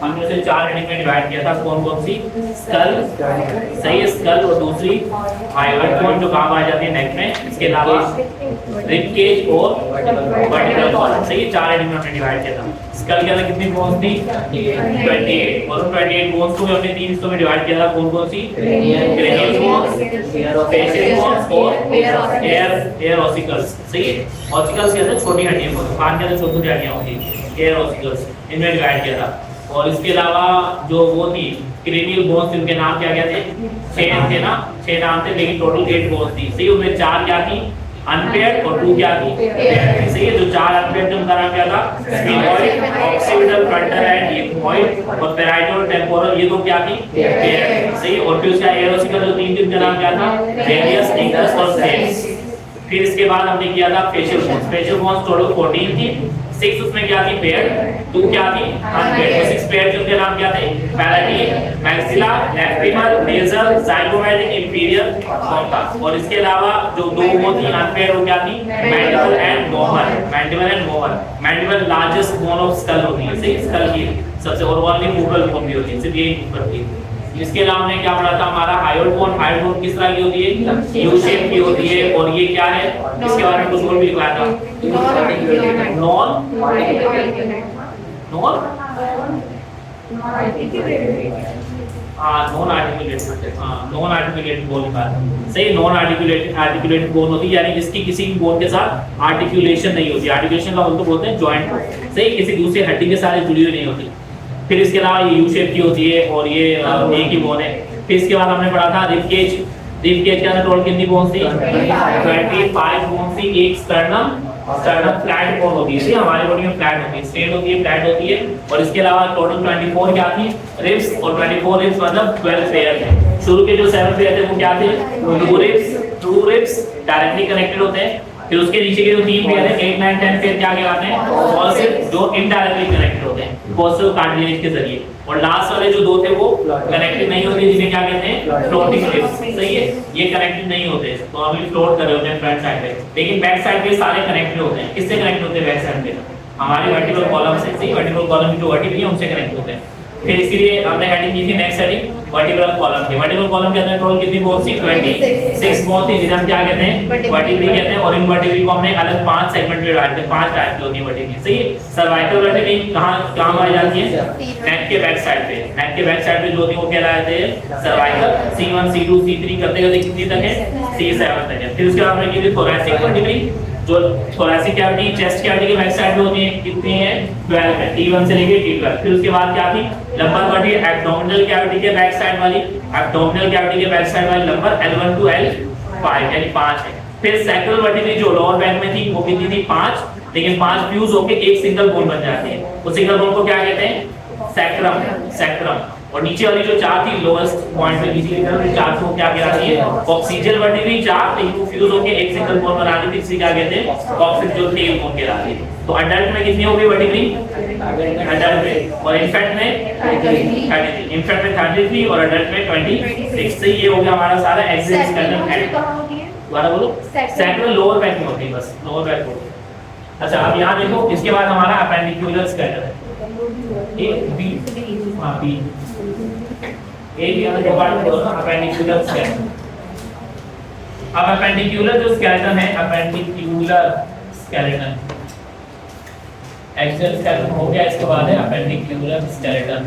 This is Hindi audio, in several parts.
हमने उसे 4 हेडिंग में डिवाइड किया था। कौन कौन सी? स्कल, सही है, स्कल, और दूसरी हाइवर्ट बोन जो काम आ जाती है नेक में, इसके अलावा रिब केज और वर्टिब्रल कॉलम। सही है, 4 हेडिंग में हमने डिवाइड किया था। स्कल के अंदर कितनी बोन्स थी? 28, और उन 28 बोन्स को हमने 3 हिस्सों में डिवाइड किया था। कौन कौन सी? क्रेनियल बोन्स, फेशियल बोन्स और एयर ऑसिकल्स। सही है, ऑसिकल्स के अंदर छोटी हड्डियां होती हैं, कान के अंदर छोटी हड्डियां होती हैं, एयर ऑसिकल्स, इनमें डिवाइड किया था। और इसके अलावा जो वो थी क्रेनियल बोन्स, उनके नाम क्या क्या थे? 6 थे ना, 6 नाम थे, लेकिन टोटल 8 बोन्स थी। सही, उनमें 4 क्या थी? अनपेयर्ड, और 2 क्या थी? पेयर्ड। सही है, जो 4 अनपेयर्ड थे उनका नाम क्या था? Sphenoid, occipital frontal and ethmoid, और पैराइटल टेम्पोरल, ये दो क्या थी? पेयर्ड। सही, और फिर उसका एरोसिकल जो 3 थे उनका नाम क्या था? रेडियस, इंडस और सेल्स। फिर इसके बाद हमने किया था facial bones. Facial bones total 14 थी, 6 उसमें क्या थी? पेयर्ड, 2 क्या थी? अनपेयर्ड। 6 पेयर्ड के उनके नाम क्या थे? Palatine, maxilla, lacrimal, nasal, zygomatic, inferior, cortex. और इसके अलावा जो 2 वो थी अनपेयर्ड, वो क्या थी? मैंडिबल एंड मोहर। मैंडिबल एंड मोहर, mandible largest bone of skull होती है। सही, स्कल की सबसे और ओनली मूवल बोन भी होती है, सिर्फ यही मूव करती है। इसके अलावा हमने क्या पढ़ा था? हमारा हायोइड बोन। हायोइड बोन किस तरह की होती है? यू शेप की होती है। और ये क्या है? इसके बारे में कुछ और भी लिखा था। नॉन नॉन आर्टिकुलेटेड बोन लिखा था। सही, नॉन आर्टिकुलेटेड बोन होती है, यानी जिसकी किसी भी बोन के साथ आर्टिकुलेशन नहीं होती। आर्टिकुलेशन का मतलब बोलते हैं जॉइंट। सही, किसी दूसरी हड्डी के साथ जुड़ी हुई नहीं होती। फिर इसके अलावा ये यू शेप की होती है, और ये एक ही बोन है। फिर इसके बाद हमने पढ़ा था रिब केज। रिब केज के अंदर टोटल कितनी बोन्स थी? 25 बोन्स थी। एक स्टर्नम फ्लैट बोन होती है, हमारी बॉडी में फ्लैट होती है, स्ट्रेट होती है, फ्लैट होती है। और इसके अलावा टोटल 24 क्या थी? रिब्स, और 24 रिब्स मतलब 12 पेयर थे। शुरू के जो 7 पेयर थे वो क्या थे? ट्रू रिब्स डायरेक्टली कनेक्टेड होते हैं। फिर उसके नीचे के जो 3 पेयर है 8, 9, 10 पेयर क्या कहलाते हैं? फॉल्सिव, जो इनडायरेक्टली कनेक्टेड होते हैं फॉल्सिव कार्टिलेज के जरिए। और लास्ट वाले जो 2 थे वो कनेक्टेड नहीं होते, जिन्हें क्या कहते हैं? Floating ribs. सही है, ये कनेक्टेड नहीं होते, तो हम फ्लोट कर रहे होते हैं फ्रंट साइड पे, लेकिन बैक साइड पे सारे कनेक्टेड होते हैं। किससे कनेक्ट होते हैं? बैक साइड पे हमारे वर्टिकल कॉलम से। सही, वर्टिकल कॉलम की जो वर्टिकल है उनसे कनेक्ट होते हैं। फिर इसके लिए हमने हेडिंग की थी नेक्स्ट हेडिंग वर्टिब्रल कॉलम की। वर्टिब्रल कॉलम के अंदर टोटल कितनी बोन्स थी? 26 बोन्स थी, जिन्हें हम क्या कहते हैं? वर्टिब्री कहते हैं। और इन वर्टिब्री को हमने अलग 5 सेगमेंट में डिवाइड किया। 5 टाइप की होती है वर्टिब्री। सही है, सर्वाइकल वर्टिब्री कहां पाई जाती है? नेक के बैक साइड पे। नेक के बैक साइड पे जो होती है वो कहलाते हैं सर्वाइकल। C1 C2 C3 करते करते कितनी तक है? C7 तक है। फिर उसके बाद हमने की थी थोरैसिक वर्टिब्री, जो थोरैसिक कैविटी चेस्ट कैविटी के बैक साइड में होती है। कितनी है? 12 है, T1 से लेके T12। फिर उसके बाद क्या थी? लंबर वर्टिब्री एब्डोमिनल कैविटी के बैक साइड वाली, एब्डोमिनल कैविटी के बैक साइड वाली लंबर L1 to L5 यानी 5 है। फिर सैक्रल वर्टिब्री जो लोअर बैक में थी वो कितनी थी? 5, लेकिन 5 फ्यूज होके एक सिंगल बोन बन जाती है। उस सिंगल बोन को क्या कहते हैं? सैक्रम। और नीचे वाली जो 4 थी लोएस्ट पॉइंट पे नीचे की तरफ 4 को क्या कहलाती है? ऑक्सीजल वर्टिब्री 4, लेकिन फ्यूज होके एक सिंगल बोन बनाती थी, इसे क्या कहते हैं? ऑक्सीजल टेल बोन कहलाती है। तो अडल्ट में कितनी होगी वर्टिब्री? अडल्ट में, और इन्फेंट में 33, इन्फेंट में 33 और अडल्ट में 26। से ये हो गया हमारा सारा एक्सिस स्केलेटन हेड। दोबारा बोलो। सैक्रल लोअर बैक में होती है, बस लोअर बैक होती है। अच्छा, अब यहाँ देखो, इसके बाद हमारा अपेंडिकुलर स्केलेटन है। ए बी, हां बी, ए बी वाला पार्ट बोलो ना, अपेंडिकुलर स्केलेटन। अब अपेंडिकुलर जो स्केलेटन है, अपेंडिकुलर स्केलेटन, एक्सियल स्केलेटन हो गया, इसके बाद है अपेंडिकुलर स्केलेटन।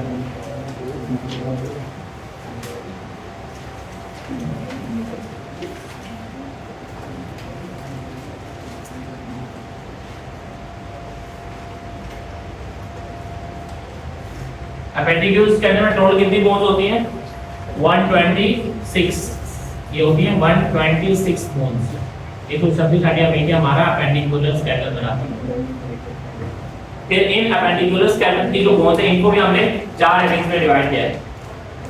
अपेंडिकुलर स्केलेटन में टोटल कितनी बोन्स होती हैं? 126, ये होती है 126 बोन्स। ये कुछ सभी हड्डियां मिलकर हमारा अपेंडिकुलर स्केलेटन बनाती हैं। फिर इन अपेंडिकुलर स्केलेटन की जो बोन्स हैं इनको भी हमने 4 हेडिंग्स में डिवाइड किया है।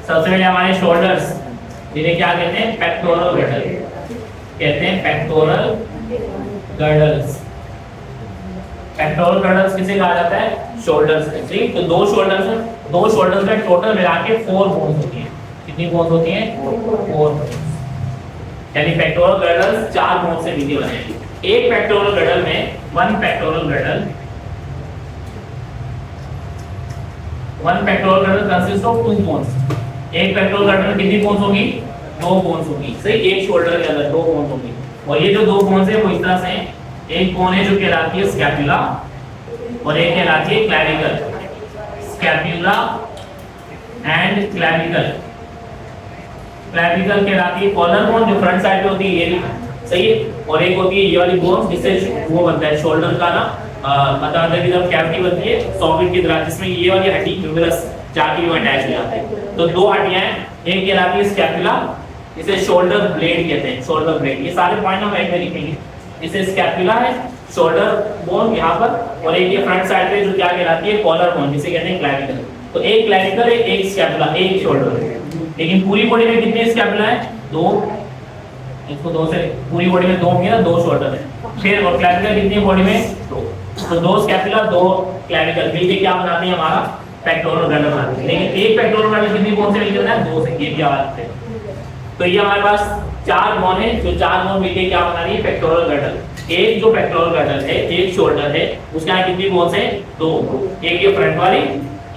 सबसे पहले हमारे शोल्डर्स, जिन्हें क्या कहते हैं? पेक्टोरल गर्डल कहते हैं, पेक्टोरल गर्डल्स। पेक्टोरल गर्डल्स किसे कहा जाता है? शोल्डर्स। ठीक, तो दो शोल्डर्स में टोटल मिला के 4 बोन्स होती हैं। कितनी बोन्स होती हैं? 4 बोन्स, यानी पेक्टोरल गर्डल्स 4 बोन्स से मिलकर बने हैं। एक पेक्टोरल गर्डल में, one pectoral girdle one pectoral girdle consist of two bones, एक पेक्टोरल गर्डल में कितनी बोन्स होगी, दो बोन्स होगी, सही, एक शोल्डर के अंदर दो बोन्स होगी। और ये जो दो बोन्स है वो इस तरह से, एक बोन है जो कहलाती है स्कैपुला और एक कहलाती है clavicle, scapula and clavicle. Clavicle कहलाती है कॉलर बोन जो फ्रंट साइड पे होती है, ये सही है, और एक होती है ये वाली बोन जिससे वो बनता है शोल्डर का ना मतलब अंदर की तरफ कैविटी बनती है सॉकेट की तरह, जिसमें ये वाली हड्डी ह्यूमरस जाके वो अटैच हो जाता है। तो दो हड्डियां हैं, एक कहलाती है स्कैपुला, इसे शोल्डर ब्लेड कहते हैं, शोल्डर ब्लेड, ये सारे पॉइंट हम एक में लिखेंगे। इसे स्कैपुला है, शोल्डर बोन यहाँ पर, और एक ये फ्रंट साइड पे जो क्या कहलाती है कॉलर बोन, जिसे कहते हैं क्लैविकल। तो एक क्लैविकल है, एक स्कैपुला, एक शोल्डर है। लेकिन पूरी बॉडी में कितने स्कैपुला है, दो, इसको दो से पूरी बॉडी में दो होंगे ना, दो शोल्डर है। फिर और क्लैविकल कितनी बॉडी में, दो, तो दो स्कैपुला दो क्लैविकल मिलके क्या बनाते हैं हमारा पेक्टोरल गर्डल बनाते हैं। लेकिन एक पेक्टोरल गर्डल कितनी बोन से मिलकर बना है, दो से, ये भी याद रखते हैं। तो ये हमारे पास चार बोन है, जो चार बोन मिलके क्या बना रही है पेक्टोरल गर्डल। एक जो पेक्टोरल गर्डल है, एक शोल्डर है, उसके यहाँ कितनी बोन्स है, दो, एक ये फ्रंट वाली,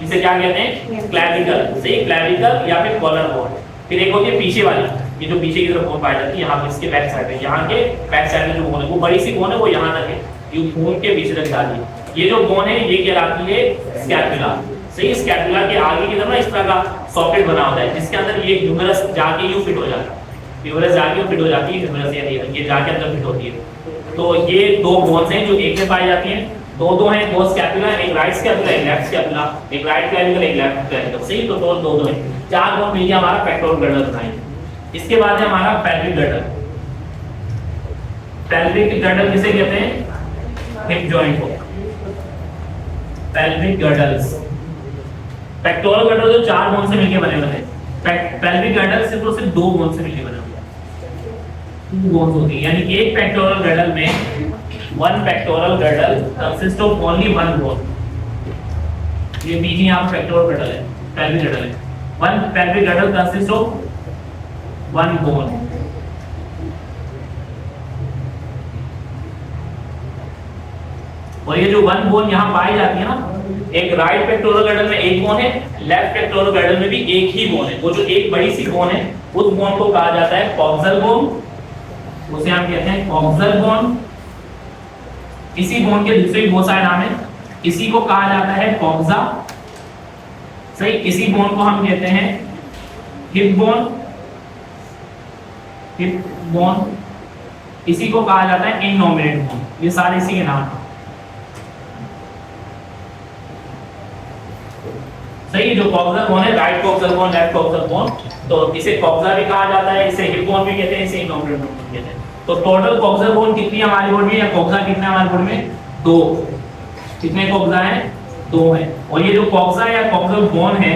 इसे क्या कहते हैं क्लैविकल, सही, क्लैविकल या फिर कॉलर बोन। फिर एक होती है पीछे वाली, ये जो पीछे की तरफ बोन पाई जाती है, यहाँ पे इसके बैक साइड में, यहाँ के बैक साइड में जो बोन है वो बड़ी सी बोन है, वो यहाँ तक है, ये खून के पीछे तक जाती है। ये जो बोन है ये कहलाती है स्कैपुला, सही, स्कैपुला के आगे की तरफ ना इस तरह का सॉकेट बना होता है, जिसके अंदर ये ह्यूमरस जाके यूं फिट हो जाता है, ह्यूमरस जाके फिट हो जाती है, ह्यूमरस ये जाके अंदर फिट होती है। तो ये दो बोन्स हैं जो एक में पाई जाती हैं, दो हैं, दो स्कैपुला, एक राइट स्कैपुला, एक लेफ्ट स्कैपुला, एक राइट क्लैविकल, एक लेफ्ट क्लैविकल, सही। तो टोटल दो हैं, चार बोन मिलके हमारा पेक्टोरल गर्डल बनाएंगे। इसके बाद है हमारा पेल्विक गर्डल। पेल्विक गर्डल किसे कहते हैं, हिप जॉइंट को, पेल्विक गर्डल्स। पेक्टोरल गर्डल जो चार बोन से मिलके बने हुए हैं, पेल्विक गर्डल सिर्फ और सिर्फ दो बोन से मिलके बने हुए हैं, टू बोन्स होती है। यानी एक पेक्टोरल गर्डल में one pectoral girdle consist of only one bone. ये बीच में यहाँ पेक्टोरल गर्डल है, पेल्विक गर्डल है, one pelvic girdle consist of one bone. और ये जो वन बोन यहाँ पाई जाती है ना, एक राइट पेक्टोरल गर्डल में एक बोन है, लेफ्ट पेक्टोरल गर्डल में भी एक ही बोन है। वो जो एक बड़ी सी बोन है उस बोन को कहा जाता है कॉक्सल बोन, उसे हम कहते हैं कॉक्सल बोन। इसी बोन के दूसरे बहुत सारे नाम है, इसी को कहा जाता है कॉक्सा, सही। इसी बोन को हम कहते हैं हिप बोन, हिप बोन। इसी को कहा जाता है इननॉमिनेट बोन। ये सारे इसी के नाम हैं, सही। जो कॉक्सल बोन है, right coxal bone, left coxal bone, तो इसे कॉक्सा भी कहा जाता है, इसे हिप बोन भी कहते हैं, इसे इननॉमिनेट बोन भी कहते हैं। तो टोटल कॉक्सल बोन कितनी है हमारी बॉडी में, या कॉक्सा कितना है हमारी बॉडी में, दो। कितने कॉक्सा हैं, दो हैं। और ये जो कॉक्सा या कॉक्सल बोन है,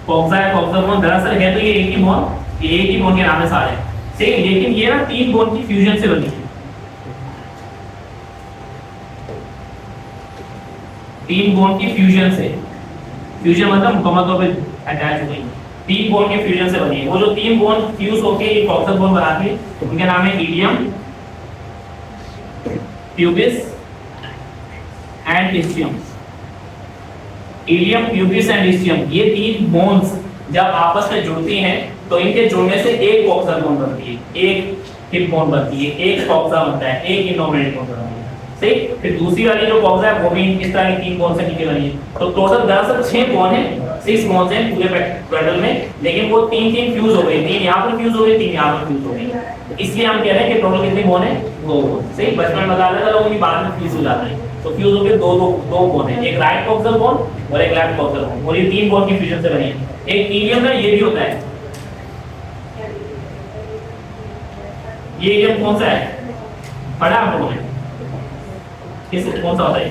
कॉक्सा या कॉक्सल बोन दरअसल है तो ये एक ही बोन, ये एक ही बोन के नाम से सारे हैं, सही। लेकिन ये ना तीन बोन की फ्यूजन से बनी है, तीन बोन की फ्यूजन से, फ्यूजन मतलब मुकम्मल तौर पे अटैच हो गई, तीन बोन के फ्यूजन से बनी है। वो जो तीन बोन फ्यूज होके ये कॉक्सल बोन बनाती है, तो उनका नाम है ilium, pubis and ischium. Ilium, pubis and ischium, ये तीन बोन्स जब आपस में जुड़ती हैं तो इनके जुड़ने से एक कॉक्सल बोन बनती है, एक हिप बोन बनती है, एक कॉक्सा बनता है, एक इननॉमिनेट बोन बनता है, सही। फिर दूसरी वाली जो कॉक्सा है वो भी इस तरह की तीन बोन से मिलकर बनी है। तो टोटल दरअसल 6 बोन है, 6 बोन्स हैं पूरे गर्डल में, लेकिन वो तीन तीन फ्यूज हो गई, तीन यहाँ पर फ्यूज हो गई, तीन यहाँ पर फ्यूज हो गई। इसलिए हम कह रहे हैं कि टोटल कितनी बोन है, दो बोन, सही। बचपन में बता रहे थे लोगों की बाद में फ्यूज हो जाता है, तो फ्यूज हो गए दो बोन है, एक राइट कॉक्सल बोन और एक लेफ्ट कॉक्सल बोन, और ये तीन बोन की फ्यूजन से बनी है। एक इलियम है, ये भी होता है, ये इलियम कौन सा है, पढ़ा आप लोगों ने, किस कौन सा होता है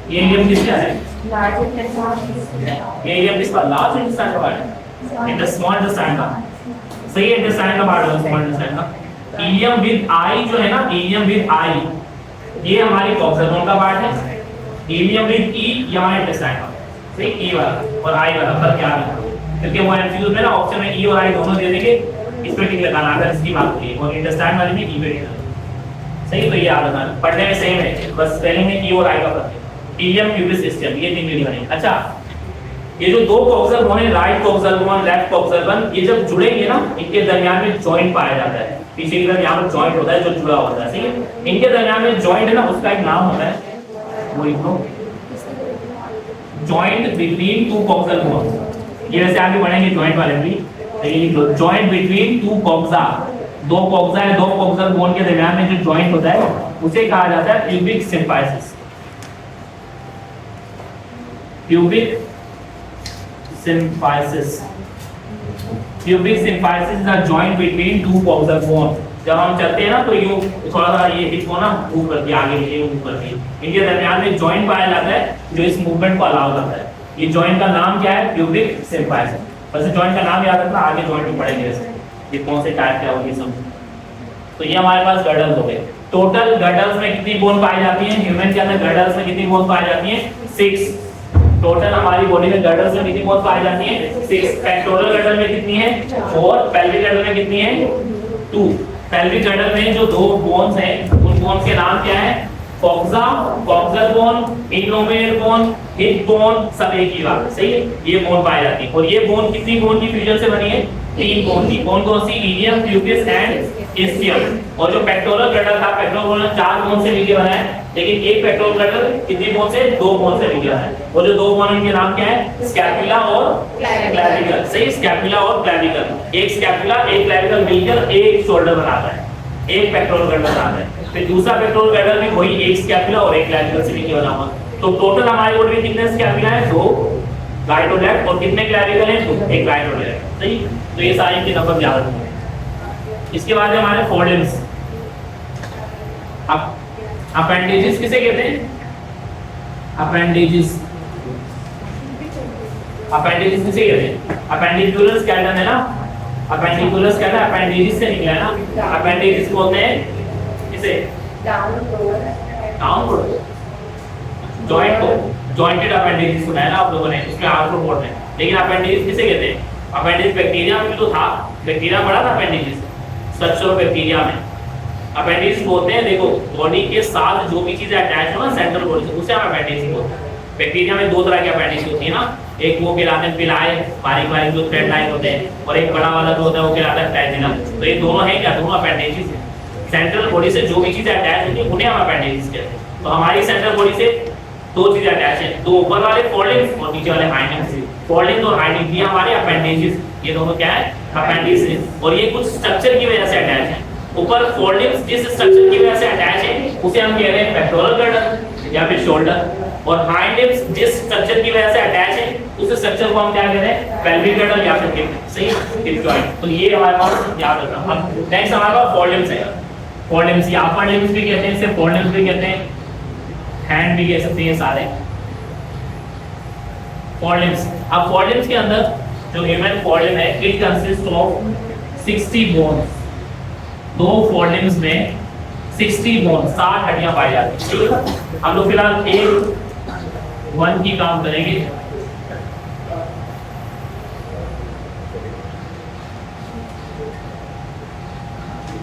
ये इलियम, किसका है, ये इलियम किसका, लार्ज इंटेस्टाइन का पार्ट है, इन द स्मॉल इंटेस्टाइन का, सही। इंटेस्टाइन का पार्ट है स्मॉल इंटेस्टाइन का। इलियम विद आई जो है ना, इलियम विद आई, ये हमारी कॉक्सल बोन का पार्ट है। इलियम विद ई ये हमारे इंटेस्टाइन का, सही। ई वाला और आई वाला फर्क क्या है, क्योंकि वो एमसीक्यू में ना ऑप्शन में ई और आई दोनों दे देंगे, इस पे टिक लगाना अगर इसकी बात करिए, और इंटेस्टाइन वाले में ई पे टिक, सही। तो ये याद रखना, पढ़ने में सेम है, बस स्पेलिंग में ई और आई का फर्क है। इलियम प्यूबिस स्टेम, ये 3 वीडियो बनेगी। अच्छा, ये जो दो कॉक्सल बोन है, right coxal bone, left coxal bone, ये जब जुड़ेंगे ना, इनके दरमियान में जॉइंट पाया जाता है। पीछे की तरफ यहाँ पर जॉइंट होता है जो जुड़ा होता है, ठीक है। इनके दरमियान में जॉइंट है ना, उसका एक नाम होता है, वो लिख लो, joint between two coxal bone. ये वैसे आगे बढ़ेंगे जॉइंट वाले भी, लेकिन लिख लो जॉइंट बिटवीन टू कॉक्सा, दो कॉक्सा है, दो कॉक्सल बोन के दरमियान में जो जॉइंट होता है उसे कहा जाता है pubic symphysis. Pubic symphysis, pubic symphysis is a joint between two coxal bone. जब हम चलते हैं ना तो यूं थोड़ा सा ये हिप को ना मूव करती है आगे नीचे मूव करती है, इनके दरमियान में जॉइंट पाया जाता है जो इस मूवमेंट को अलाउ करता है। ये जॉइंट का नाम क्या है? Pubic symphysis. वैसे जॉइंट का नाम याद रखना, आगे जॉइंट में पढ़ेंगे वैसे ये कौन से टाइप क्या होगी सब। तो ये हमारे पास गर्डल्स हो गए। टोटल गर्डल्स में कितनी बोन पाई जाती है? ह्यूमन के अंदर गर्डल्स में कितनी बोन पाई जाती है? 6। टोटल हमारी बॉडी में गर्डल्स में कितनी बोन पाई जाती है? 6। पेक्टोरल गर्डल में कितनी है? 4। पेल्विक गर्डल में कितनी है? 2। पेल्विक गर्डल में जो दो बोन्स हैं उन बोन्स के नाम क्या है? Coxa, coxal bone, innominate bone, hip bone, सब एक ही बात, सही है। ये बोन पाई जाती है। और ये बोन कितनी बोन की फ्यूजन से बनी है? 3 बोन की। कौन कौन सी? Ilium, pubis and ischium. और जो पेक्टोरल गर्डल था, पेक्टोरल गर्डल 4 बोन से मिलकर बना है, लेकिन एक पेक्टोरल गर्डल कितनी बोन से? 2 बोन से मिलकर बना है। और जो 2 बोन इनके नाम क्या है? स्कैपुला और क्लैविकल, सही। स्कैपुला और क्लैविकल, एक स्कैपुला एक क्लैविकल मिलकर एक शोल्डर बनाता है, एक पेक्टोरल गर्डल बनाता है। फिर दूसरा पेक्टोरल गर्डल भी वही एक स्कैपुला और एक क्लैविकल से मिलकर बना हुआ। तो टोटल हमारी बॉडी में कितने स्कैपुला है? 2 राइट और लेफ्ट। और कितने क्लैविकल हैं? 2, एक राइट और लेफ्ट, सही। तो ये सारे के नंबर याद रखना। इसके बाद है हमारे फोर्लिम्स। अब अपेंडेजेस किसे कहते हैं? अपेंडेजेस, अपेंडेजेस किसे कहते हैं? अपेंडिकुलर स्केलेटन है ना, अपेंडिकुलर स्केलेटन अपेंडेजेस से निकला है ना। अपेंडेजेस बोलते हैं किसे? डाउन जॉइंट को, जॉइंटेड अपेंडेजेस सुना है ना आप लोगों ने, उसमें आर्थ्रोपोड में। लेकिन अपेंडेजेस किसे कहते हैं? अपेंडेजेस बैक्टीरिया में तो था, बैक्टीरिया बड़ा था अपेंडेजेस, स्ट्रक्चर ऑफ बैक्टीरिया में। अपेंडिक्स बोलते हैं, देखो बॉडी के साथ जो भी चीजें अटैच हो ना सेंट्रल बॉडी से, उसे हम अपेंडिक्स बोलते हैं। बैक्टीरिया में 2 तरह के अपेंडिक्स होती है ना, एक वो कहलाते हैं पिलाए, बारीक बारीक जो थ्रेड लाइन होते हैं, और एक बड़ा वाला जो होता है वो कहलाता है फ्लैजिनम। तो ये दोनों हैं क्या? दोनों अपेंडिक्स हैं। सेंट्रल बॉडी से जो भी चीजें अटैच होती है उन्हें हम अपेंडिक्स कहते हैं। तो हमारी सेंट्रल बॉडी से 2 चीजें अटैच हैं, 2 ऊपर वाले फोल्डिंग्स और नीचे वाले हाइंडिंग्स। फोल्डिंग्स और हाइंडिंग्स ये हमारे अपेंडिक्स, ये दोनों क्या है? अपेंडिक्स। और ये कुछ स्ट्रक्चर की वजह से अटैच है। ऊपर फोल्डिंग्स जिस स्ट्रक्चर की वजह से अटैच है उसे हम कह रहे हैं पेक्टोरल गर्डल या फिर शोल्डर, और हाइंड लिम्स जिस स्ट्रक्चर की वजह से अटैच है उस स्ट्रक्चर को हम क्या कह रहे हैं? पेल्विक गर्डल या फिर हिप, सही, हिप जॉइंट। तो ये हमारे पास याद रखना। अब नेक्स्ट हमारे पास फोल्डिंग्स है। फोल्डिंग्स या अपर लिम्स भी कहते हैं, इसे फोल्डिंग्स भी कहते हैं, हैंड भी कह सकते हैं, सारे फोल्डिंग्स। अब फोल्डिंग्स के अंदर जो ह्यूमन फोल्डिंग है it consist of 60 bones. 2 foldings में 60 बोन, 60 हड्डियां पाई जाती हैं। हम लोग फिलहाल एक 1 की काम करेंगे।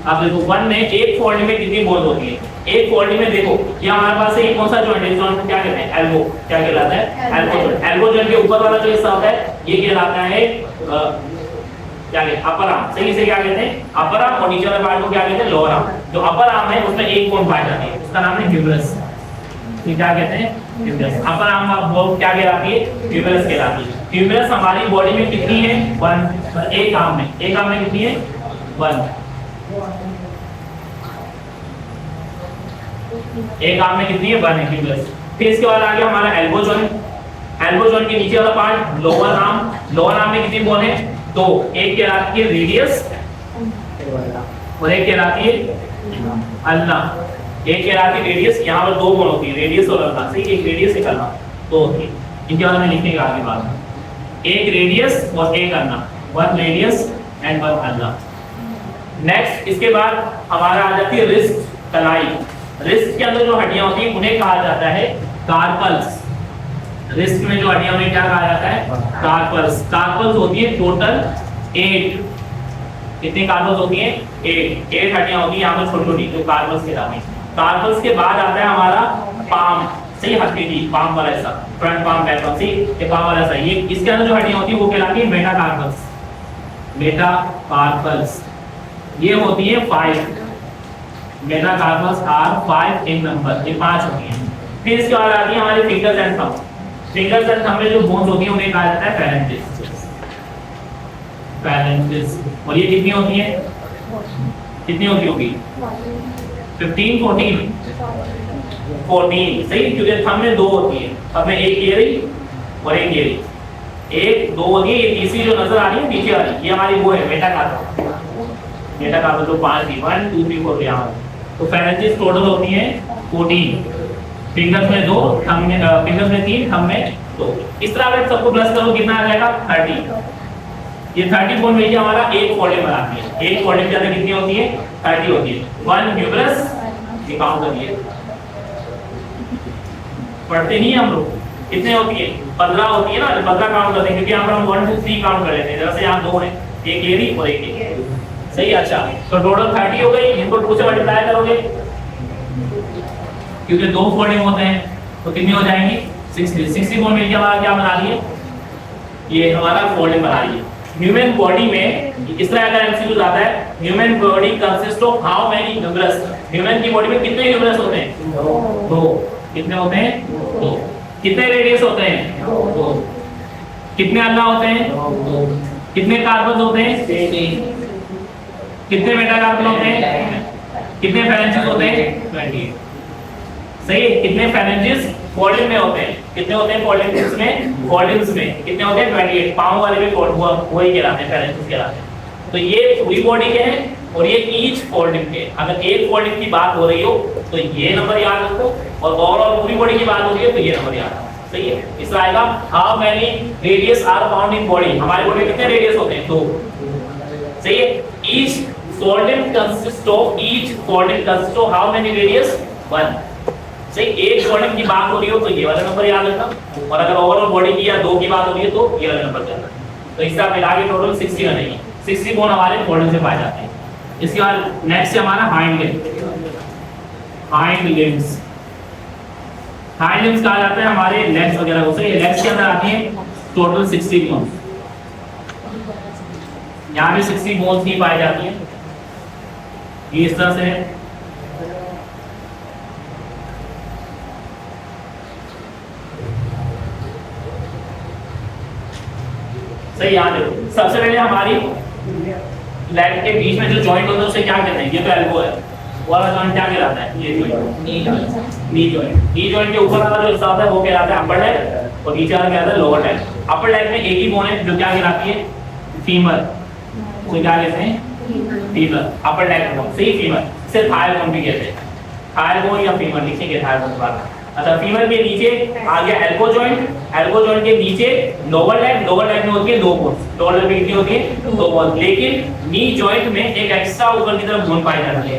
आप देखो 1 में एक फोल्डिंग में कितनी बोन होती है? एक फोल्डिंग में देखो ये हमारे पास है, कौन सा जॉइंट है? जॉइंट को क्या कहते हैं? एल्बो। क्या कहलाता है? Elbow joint. एल्बो जॉइंट के ऊपर वाला जो हिस्सा होता है ये कहलाता है क्या कहते हैं? अपर आर्म, सही। इसे क्या कहते हैं? Upper arm. और नीचे वाले पार्ट को क्या कहते हैं? Lower arm. जो अपर आर्म है उसमें एक बोन पाई जाती है, उसका नाम है ह्यूमरस। ये क्या कहते हैं? ह्यूमरस। अपर आर्म का बोन क्या कहलाती है? ह्यूमरस कहलाती है। ह्यूमरस हमारी बॉडी में कितनी है? 1। एक आर्म में, एक आर्म में कितनी है? 1। एक आर्म में कितनी है? 1 है ह्यूमरस। फिर इसके बाद आ गया हमारा एल्बो जॉइंट। एल्बो जॉइंट के नीचे वाला part lower arm. Lower arm में कितनी बोन है? 2। एक कहलाती है रेडियस और एक कहलाती है अल्ना। एक कहलाती है रेडियस, यहाँ पर 2 बोन होती है, रेडियस और अल्ना, सही। एक रेडियस एक अल्ना, 2 होती है। इनके बारे में लिखने का आगे बात है, एक रेडियस और एक ulna, 1 radius and 1 ulna. Next इसके बाद हमारा आ जाती है रिस्ट, कलाई। रिस्ट के अंदर जो हड्डियां होती है उन्हें कहा जाता है कार्पल्स। रिस्ट में जो हड्डियां उन्हें क्या कहा जाता है? कार्पल्स। कार्पल्स होती है टोटल 8। कितनी कार्पल्स होती हैं? 8 हड्डियां होती हैं यहाँ पर छोटी छोटी, जो कार्पल्स कहलाती हैं। कार्पल्स के बाद आता है हमारा पाम। सही, हथेली पाम वाला हिस्सा, फ्रंट पाम बैक पाम, सही, ये पाम वाला हिस्सा, ये इसके अंदर जो हड्डियां होती है वो कहलाती है मेटाकार्पल्स, मेटाकार्पल्स, ये होती है 5, मेटाकार्पल्स आर 5 इन नंबर, ये 5 होती हैं। फिर इसके बाद आती है हमारे fingers and thumb, fingers and thumb में जो बोन्स होती है उन्हें कहा जाता है फेरेंजिस, फेरेंजिस, और ये कितनी होती है, कितनी होती होगी 15 14 14, सही, क्योंकि थंब में 2 होती है, अब में एक ये रही और एक ये रही, एक 2 होती है, ये तीसरी जो नजर आ रही है नीचे वाली ये हमारी वो है मेटाकार्पल, मेटाकार्पल जो 5 थी 1 2 3 4 यहाँ, तो फेरेंजिस टोटल होती है 14, फिंगर्स में 2, थंब में फिंगर्स में 3, थंब में 2, इस तरह अगर सबको प्लस करो कितना आ जाएगा 30, ये 30 बोन में हमारा एक फोल्डिंग बनाती है, एक फोल्डिंग के अंदर कितनी होती है 30 होती है, 1 ह्यूमरस, ये काउंट करिए, पढ़ते नहीं हम लोग, कितने होती है 15 होती है ना, 15 काउंट करते हैं क्योंकि यहाँ पर हम 1 2 3 काउंट कर लेते हैं, जैसे यहाँ 2 है, एक ये रही और एक ये, सही, अच्छा, तो टोटल 30 हो गई, इनको 2 से मल्टीप्लाई करोगे क्योंकि 2 फोल्डिंग होते हैं तो कितनी हो जाएंगी 60 बोन में हमारा क्या बना रही है, ये हमारा फोल्डिंग बना रही है। ह्यूमन बॉडी में इस तरह का एमसीक्यू आता है, human body consist of how many humerus, human की बॉडी में कितने ह्यूमरस होते हैं 2, कितने होते हैं 2, कितने रेडियस होते हैं 2, कितने अल्लाह होते हैं 2, कितने कार्बन होते हैं 3, कितने मेटाकार्पल होते हैं, कितने फेरेंजिस होते हैं 28, सही, कितने फेरेंजिस फोल्डिंग में होते हैं, कितने होते हैं फोल्डिंग्स में, फोल्डिंग्स में कितने होते हैं 28, पाँव वाले भी वही कहलाते हैं फेरेंजिस कहलाते हैं। तो ये पूरी बॉडी के हैं और ये ईच फोल्डिंग के, अगर एक फोल्डिंग की बात हो रही हो तो ये नंबर याद रखो, और ओवरऑल पूरी बॉडी की बात हो रही है तो ये नंबर याद रखो, सही है। इसमें आएगा how many radius are found in body, हमारी बॉडी में कितने रेडियस होते हैं 2, सही है। Each folding consist of, each folding consist of how many radius 1, सही, एक फोल्डिंग की बात हो रही हो तो ये वाला नंबर याद रखना, और अगर ओवरऑल बॉडी की या 2 की बात हो रही है तो ये वाला नंबर याद रखना। तो इसका मिला के टोटल 60 बनेगी, 60 बोन हमारे फोल्डिंग से पाए जाते हैं। इसके बाद नेक्स्ट है हमारा hind limb, hind limbs, hind limbs कहा जाता है हमारे लेग्स वगैरह को, सही, लेग्स के अंदर आती है टोटल 60 बोन, यहाँ भी 60 बोन्स ही पाई जाती है, ये इस तरह से है। सही, याद है। सबसे पहले हमारी लेग के बीच में जो जॉइंट होता है उसे क्या कहते हैं, ये तो एल्बो है, वाला जॉइंट क्या कहलाता है, ये joint knee joint, knee joint के ऊपर वाला जो हिस्सा होता है वो कहलाता है अपर लेग, और नीचे वाला कहलाता है लोअर लेग। अपर लेग में एक ही बोन है जो क्या कहलाती है फीमर, उसे क्या कहते हैं फीमर, अपर लेग बोन, सही, फीमर, इसे थाई बोन भी कहते हैं, थाई बोन या फीमर लिखेंगे, थाई बोन बात। अच्छा, फीमर के नीचे आ गया एल्बो जॉइंट, एल्बो जॉइंट के नीचे लोअर लेग, लोअर लेग में होती है 2 बोन, लोअर लेग में कितनी होती है 2 बोन, लेकिन नी जॉइंट में एक एक्स्ट्रा ऊपर की तरफ बोन पाई जाती है,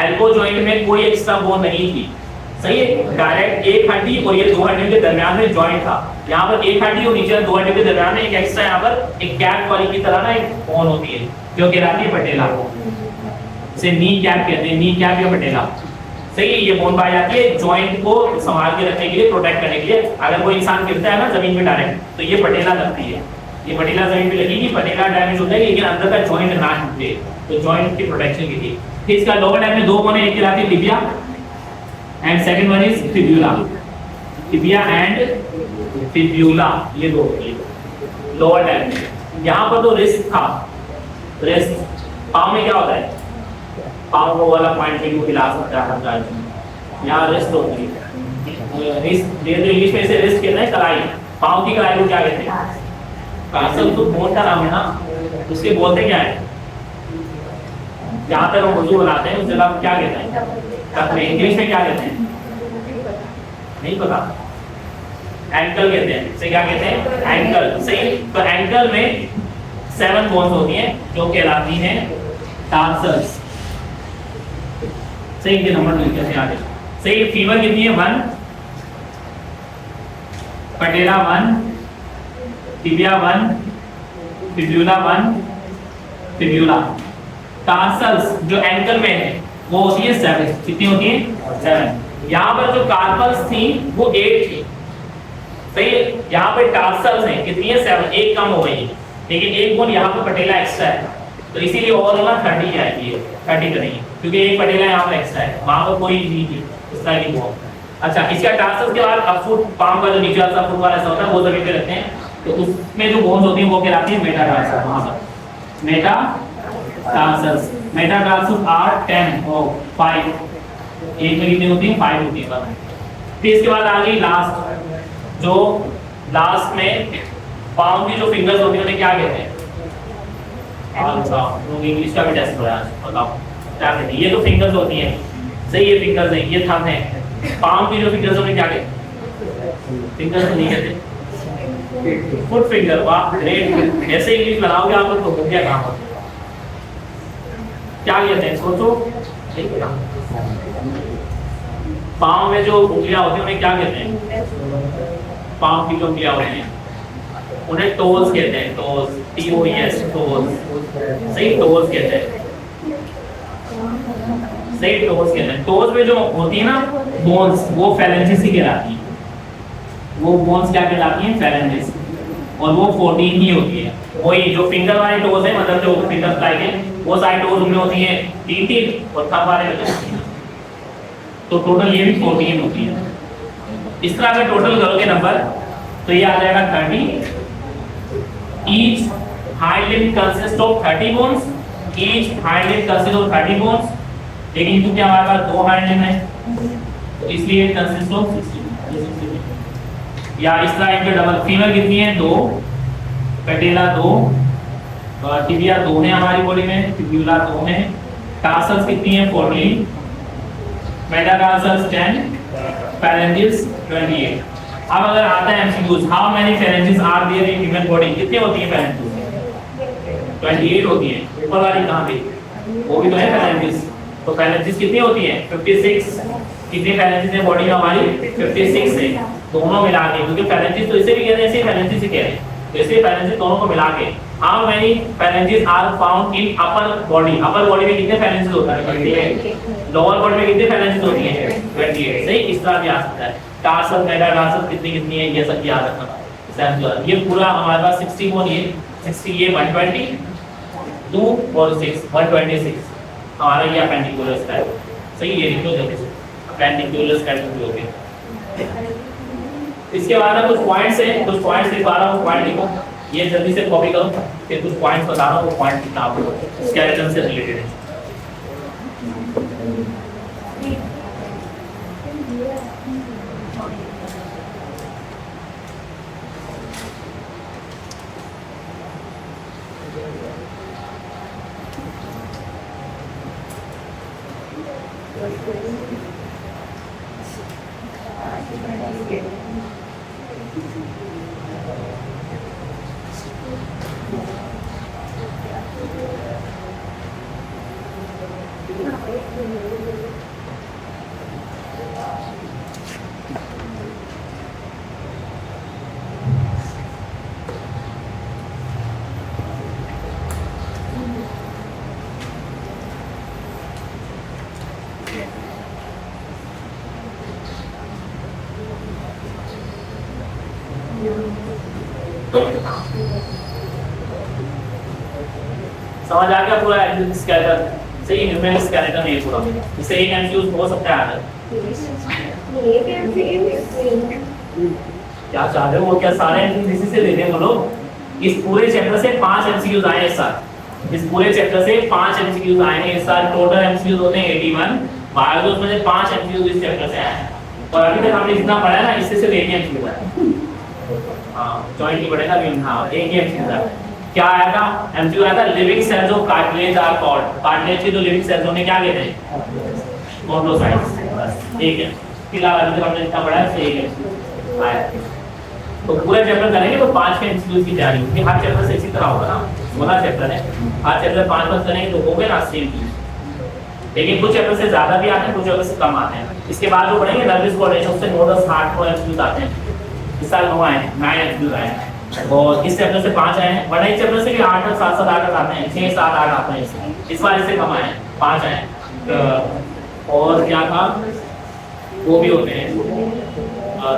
एल्बो जॉइंट में कोई एक्स्ट्रा बोन नहीं थी, सही है, डायरेक्ट एक हड्डी और ये 2 हड्डियों के दरमियान में जॉइंट था, यहाँ पर एक हड्डी और नीचे 2 हड्डियों के दरमियान में एक एक्स्ट्रा, यहाँ पर एक कैप वाली की तरह ना एक बोन होती है जो कहलाती है पटेला, इसे नी कैप कहते हैं, नी कैप या पटेला, सही है। ये बोन पाई जाती है जॉइंट को संभाल के रखने के लिए, प्रोटेक्ट करने के लिए, अगर कोई इंसान गिरता है ना जमीन पे डायरेक्ट तो ये पटेला लगती है, ये पटेला जमीन पे लगेगी, पटेला डैमेज होता है लेकिन अंदर का जॉइंट ना टूटे, तो जॉइंट की प्रोटेक्शन के लिए। फिर इसका लोअर लेग में 2 बोन है, एक कहलाती है tibia and second one is fibula, tibia and fibula, ये 2 होती है लोअर लेग में। यहाँ पर तो रिस्ट था, रिस्ट, पाँव में क्या होता है, पाँव को वाला पॉइंट पे भी हिला सकता है हर जगह, यहाँ रिस्ट होती है, रिस्ट इंग्लिश में इसे रिस्ट कहते हैं, कलाई, पाँव की कलाई को क्या कहते हैं, कासल, तो बोन का नाम है ना, उसके बोलते क्या है, जहाँ तक हम वजू बनाते हैं उस जगह क्या कहते हैं, इंग्लिश में क्या कहते हैं नहीं पता, एंकल कहते हैं, इसे क्या कहते हैं एंकल, सही। तो एंकल में 7 बोन्स होती हैं जो कहलाती हैं टार्सल्स, सही, के नंबर लिख के आगे, सही। फीमर कितनी है 1, पटेला 1, टिबिया 1, फिब्यूला 1, फिब्यूला। टार्सल्स जो एंकल में है वो होती है 7, कितनी होती है 7। यहाँ पर जो कार्पल्स थी वो 8 थी, सही है। यहाँ पे टार्सल्स हैं कितनी है 7, एक कम हो गई है, लेकिन एक बोन यहाँ पे पटेला एक्स्ट्रा है, तो इसीलिए ओवरऑल 30 आएगी, 30 करेंगे क्योंकि एक पटेला यहाँ पर एक्स्ट्रा है, वहाँ पर कोई नहीं थी इस तरह की बोन। अच्छा, इसका टार्सल्स के बाद अब फुट पाम का जो नीचे वाला फुट वाला ऐसा होता है वो जमीन पे रखते हैं, तो उसमें जो बोन्स होती हैं वो कहलाती है मेटाटार्सल्स। वहाँ पर मेटाटार्सल्स, मेटाटार्सल्स आर 10 और 5, एक में कितनी होती है 5 होती है। फिर इसके बाद आ गई लास्ट, जो लास्ट में पाम की जो फिंगर्स होती है उन्हें क्या कहते हैं? अच्छा, लोग इंग्लिश का भी टेस्ट हो रहा है, बताओ क्या कहते हैं? ये तो फिंगर्स होती हैं, सही, ये फिंगर्स हैं, ये थंब है। पाम की जो फिंगर्स होती है क्या कहते हैं? फिंगर्स तो नहीं कहते, फुट फिंगर। वाह ग्रेट, ऐसे इंग्लिश बनाओगे आप तो हो गया काम। क्या कहते हैं सोचो? पाँव में जो उंगलियां होती हैं उन्हें क्या कहते हैं? पाँव की जो उंगलियां होती हैं उन्हें टोज कहते हैं, टोज, TOES, टोज, सही, टोज कहते हैं, सही, टोज कहते हैं। टोज में जो होती है ना बोन्स, वो फेलेंजिस ही कहलाती है, वो बोन्स क्या कहलाती हैं? फेलेंजिस, और वो 14 ही होती है। वही जो फिंगर वाले टोज है, मतलब जो फिंगर टाइप है, वो सारी टोज उनमें होती है 3 और थंब वाले में होती है, तो टोटल ये भी 14 होती है। इस तरह अगर टोटल करोगे नंबर तो ये आ जाएगा 30। Each hind limb consist of 30 bones, each hind limb consist of 30 bones, लेकिन क्योंकि हमारे पास 2 हाइंड लिम्ब है तो इसलिए कंसिस्ट ऑफ 60। या इस तरह इनके डबल, फीमर कितनी है? 2, पेटेला 2, टिबिया 2 है हमारी बॉडी में, फिब्यूला 2 है, टार्सल्स कितनी है? 14, मेटाटार्सल्स 10, phalanges 28। अब अगर आता है MCQs, how many phalanges are there in human body? कितनी होती है phalanges? 28 होती है। ऊपर वाली कहां पे? वो भी तो है phalanges, तो phalanges कितनी होती है? 56। कितनी phalanges है बॉडी में हमारी? 56 है, दोनों मिला के, क्योंकि phalanges तो इसे भी कहते हैं, इसे phalanges ही कहते हैं, तो इसे phalanges दोनों को मिला के। How many phalanges are found in upper body? Upper body में कितने phalanges होता है? 28। लोअर बॉडी में कितने phalanges होती हैं? 28। सही, इस तरह भी आ सकता है। टार्सल, मेटाटार्सल कितनी कितनी है ये सब याद रखना। ये पूरा हमारे पास 60 बोन, ये 60, ये 120, 2 और 6, 126 हमारा ये अपेंडिकुलर स्टाइल। सही, ये लिखो जल्दी से, अपेंडिकुलर स्टाइल हो गया। इसके बाद में कुछ पॉइंट्स हैं, कुछ पॉइंट्स लिखवा रहा हूँ, पॉइंट लिखो, ये जल्दी से कॉपी करो, फिर कुछ पॉइंट्स बता रहा हूँ, वो पॉइंट कितना आपको स्केलेटन से रिलेटेड है। समझ आ गया पूरा स्केलेटन? सही, ह्यूमन स्केलेटन है पूरा। इससे एक एमसीक्यू हो सकता है। क्या चाह रहे हो? वो क्या सारे एमसीक्यू से ले रहे हो लोग? इस पूरे चैप्टर से 5 एमसीक्यूज आए इस साल, इस पूरे चैप्टर से 5 एमसीक्यूज आए हैं इस साल। टोटल एमसीक्यूज होते हैं 81, बायो उसमें से 5 एमसीक्यूज इस चैप्टर से आए हैं, और अभी तक हमने जितना पढ़ा है ना इससे सिर्फ एक ही एमसीक्यू है। हां, जॉइंट नहीं पढ़ेगा अभी। हां, एक ही एमसीक्यू है। क्या आया था? एमसीक्यू आया था, living cells of cartilage are called. Cartilage के जो लिविंग सेल्स उन्हें क्या कहते हैं? कॉन्ड्रोसाइट्स। बस ठीक है, फिलहाल अभी तक हमने जितना पढ़ा है सही है आया। तो पूरा चैप्टर करेंगे तो 5 के एमसीक्यूज की तैयारी होगी। हर चैप्टर से इसी तरह होगा ना, 16 चैप्टर है, हर चैप्टर 5 करेंगे तो हो गए ना सेम चीज। लेकिन कुछ चैप्टर से ज्यादा भी आते हैं, कुछ चैप्टर से कम आते हैं। इसके बाद जो पढ़ेंगे नर्वस कोऑर्डिनेशन, उससे नोडस हार्ट को एमसीक्यूज आते हैं। इस साल 9 आए हैं, 9 एमसीक्यूज आए हैं, और इस चैप्टर से 5 आए हैं, वरना इस चैप्टर से भी 8 और 7 8 आते हैं, 6 7 8 आते हैं। इस बार इससे कम आए हैं, 5 आए हैं। और क्या था? वो भी होते हैं।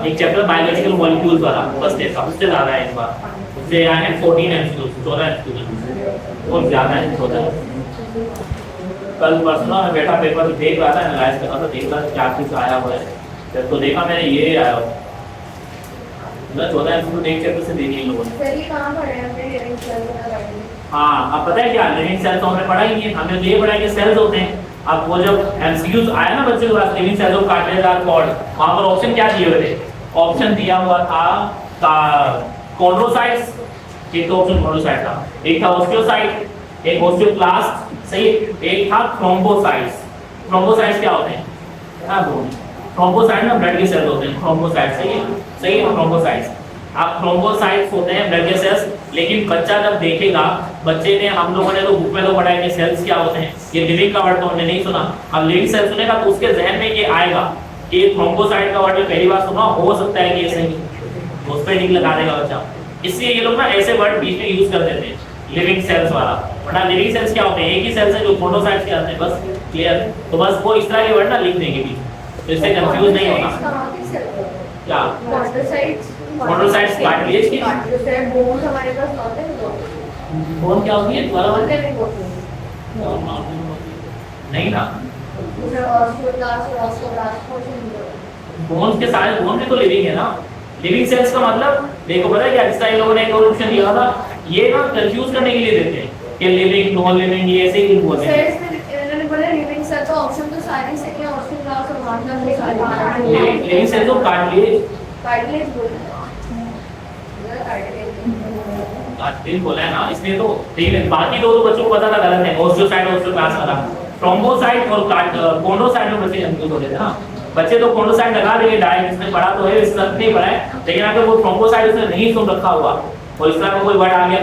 एक चैप्टर बायोलॉजिकल मॉलिक्यूल्स वाला फर्स्ट ईयर का, उससे ज़्यादा है इस बार, उससे आए हैं 14 एमसीक्यूज, 14 एमसीक्यूज, बहुत ज़्यादा है 14। कल परसों मैं बैठा पेपर देख रहा था, एनालाइज कर रहा था, देख रहा था क्या कुछ आया हुआ है, तो देखा मैंने ये आया हुआ, 14 एमसीक्यू एक चैप्टर से देख इन लोगों ने। हाँ, अब पता है क्या, लिविंग सेल्स तो हमने पढ़ा ही नहीं है, हमने तो ये पढ़ा है कि सेल्स होते हैं। अब वो जब एमसीक्यूज आया ना बच्चों के पास, living cells of cartilage are called, वहां पर ऑप्शन क्या दिए हुए थे? ऑप्शन दिया हुआ था कॉन्ड्रोसाइट्स, एक तो ऑप्शन कॉन्ड्रोसाइट था, एक था ऑस्टियोसाइट, एक ऑस्टियोक्लास्ट, सही, एक था थ्रोम्बोसाइट्स। थ्रोम्बोसाइट्स क्या होते हैं? हाँ बोल, थ्रोम्बोसाइट ना ब्लड के सेल होते हैं, थ्रोम्बोसाइट, सही है, सही है, थ्रोम्बोसाइट्स। आप थ्रोम्बोसाइट्स होते हैं ब्लड के सेल्स, लेकिन बच्चा जब देखेगा, बच्चे ने, हम लोगों ने तो बुक में तो पढ़ा है कि सेल्स क्या होते हैं, ये लिविंग का वर्ड तो हमने नहीं सुना। अब लिविंग सेल सुनेगा तो उसके जहन में ये आएगा कि थ्रोम्बोसाइट का वर्ड पहली बार सुना, हो सकता है कि ये सही, उस पर टिक लगा देगा बच्चा। इसलिए ये लोग ना ऐसे वर्ड बीच में यूज कर देते हैं, लिविंग सेल्स वाला, वरना लिविंग सेल्स क्या होते हैं? एक ही सेल्स है जो फोटोसाइट्स के आते हैं, बस क्लियर। तो बस वो इस तरह के वर्ड ना लिख देंगे बीच में, तो इससे कंफ्यूज नहीं होना। क्या फोटोसाइट्स? कार्टिलेज की बोन हमारे पास होते हैं, बोन क्या होती है? नहीं ना, बोन के सारे, बोन में तो लिविंग है ना। लिविंग सेल्स का मतलब देखो, पता है क्या, जिसका इन लोगों ने एक और ऑप्शन दिया था, ये ना कंफ्यूज करने के लिए देते हैं कि लिविंग, नॉन लिविंग, ये ऐसे ही बोलते हैं। इन्होंने बोला लिविंग सेल का ऑप्शन तो सारे सही है, ऑस्टियोब्लास्ट और मार्कर में सारे लिविंग सेल तो कार्टिलेज कार्टिलेज कार्टिलेज बोला है ना, इसलिए तो ठीक है। बाकी दो बच्चों को पता था गलत है, ऑस्टियोसाइट, ऑस्टियोक्लास्ट वाला। थ्रोम्बोसाइट और कॉन्ड्रोसाइट में बच्चे कंफ्यूज हो गए थे ना, बच्चे तो कॉन्ड्रोसाइट लगा देंगे डायरेक्ट, इसमें पढ़ा तो है, इसमें नहीं पढ़ा है, लेकिन अगर वो थ्रोम्बोसाइट उसने नहीं सुन रखा हुआ और इस तरह का कोई वर्ड आ गया,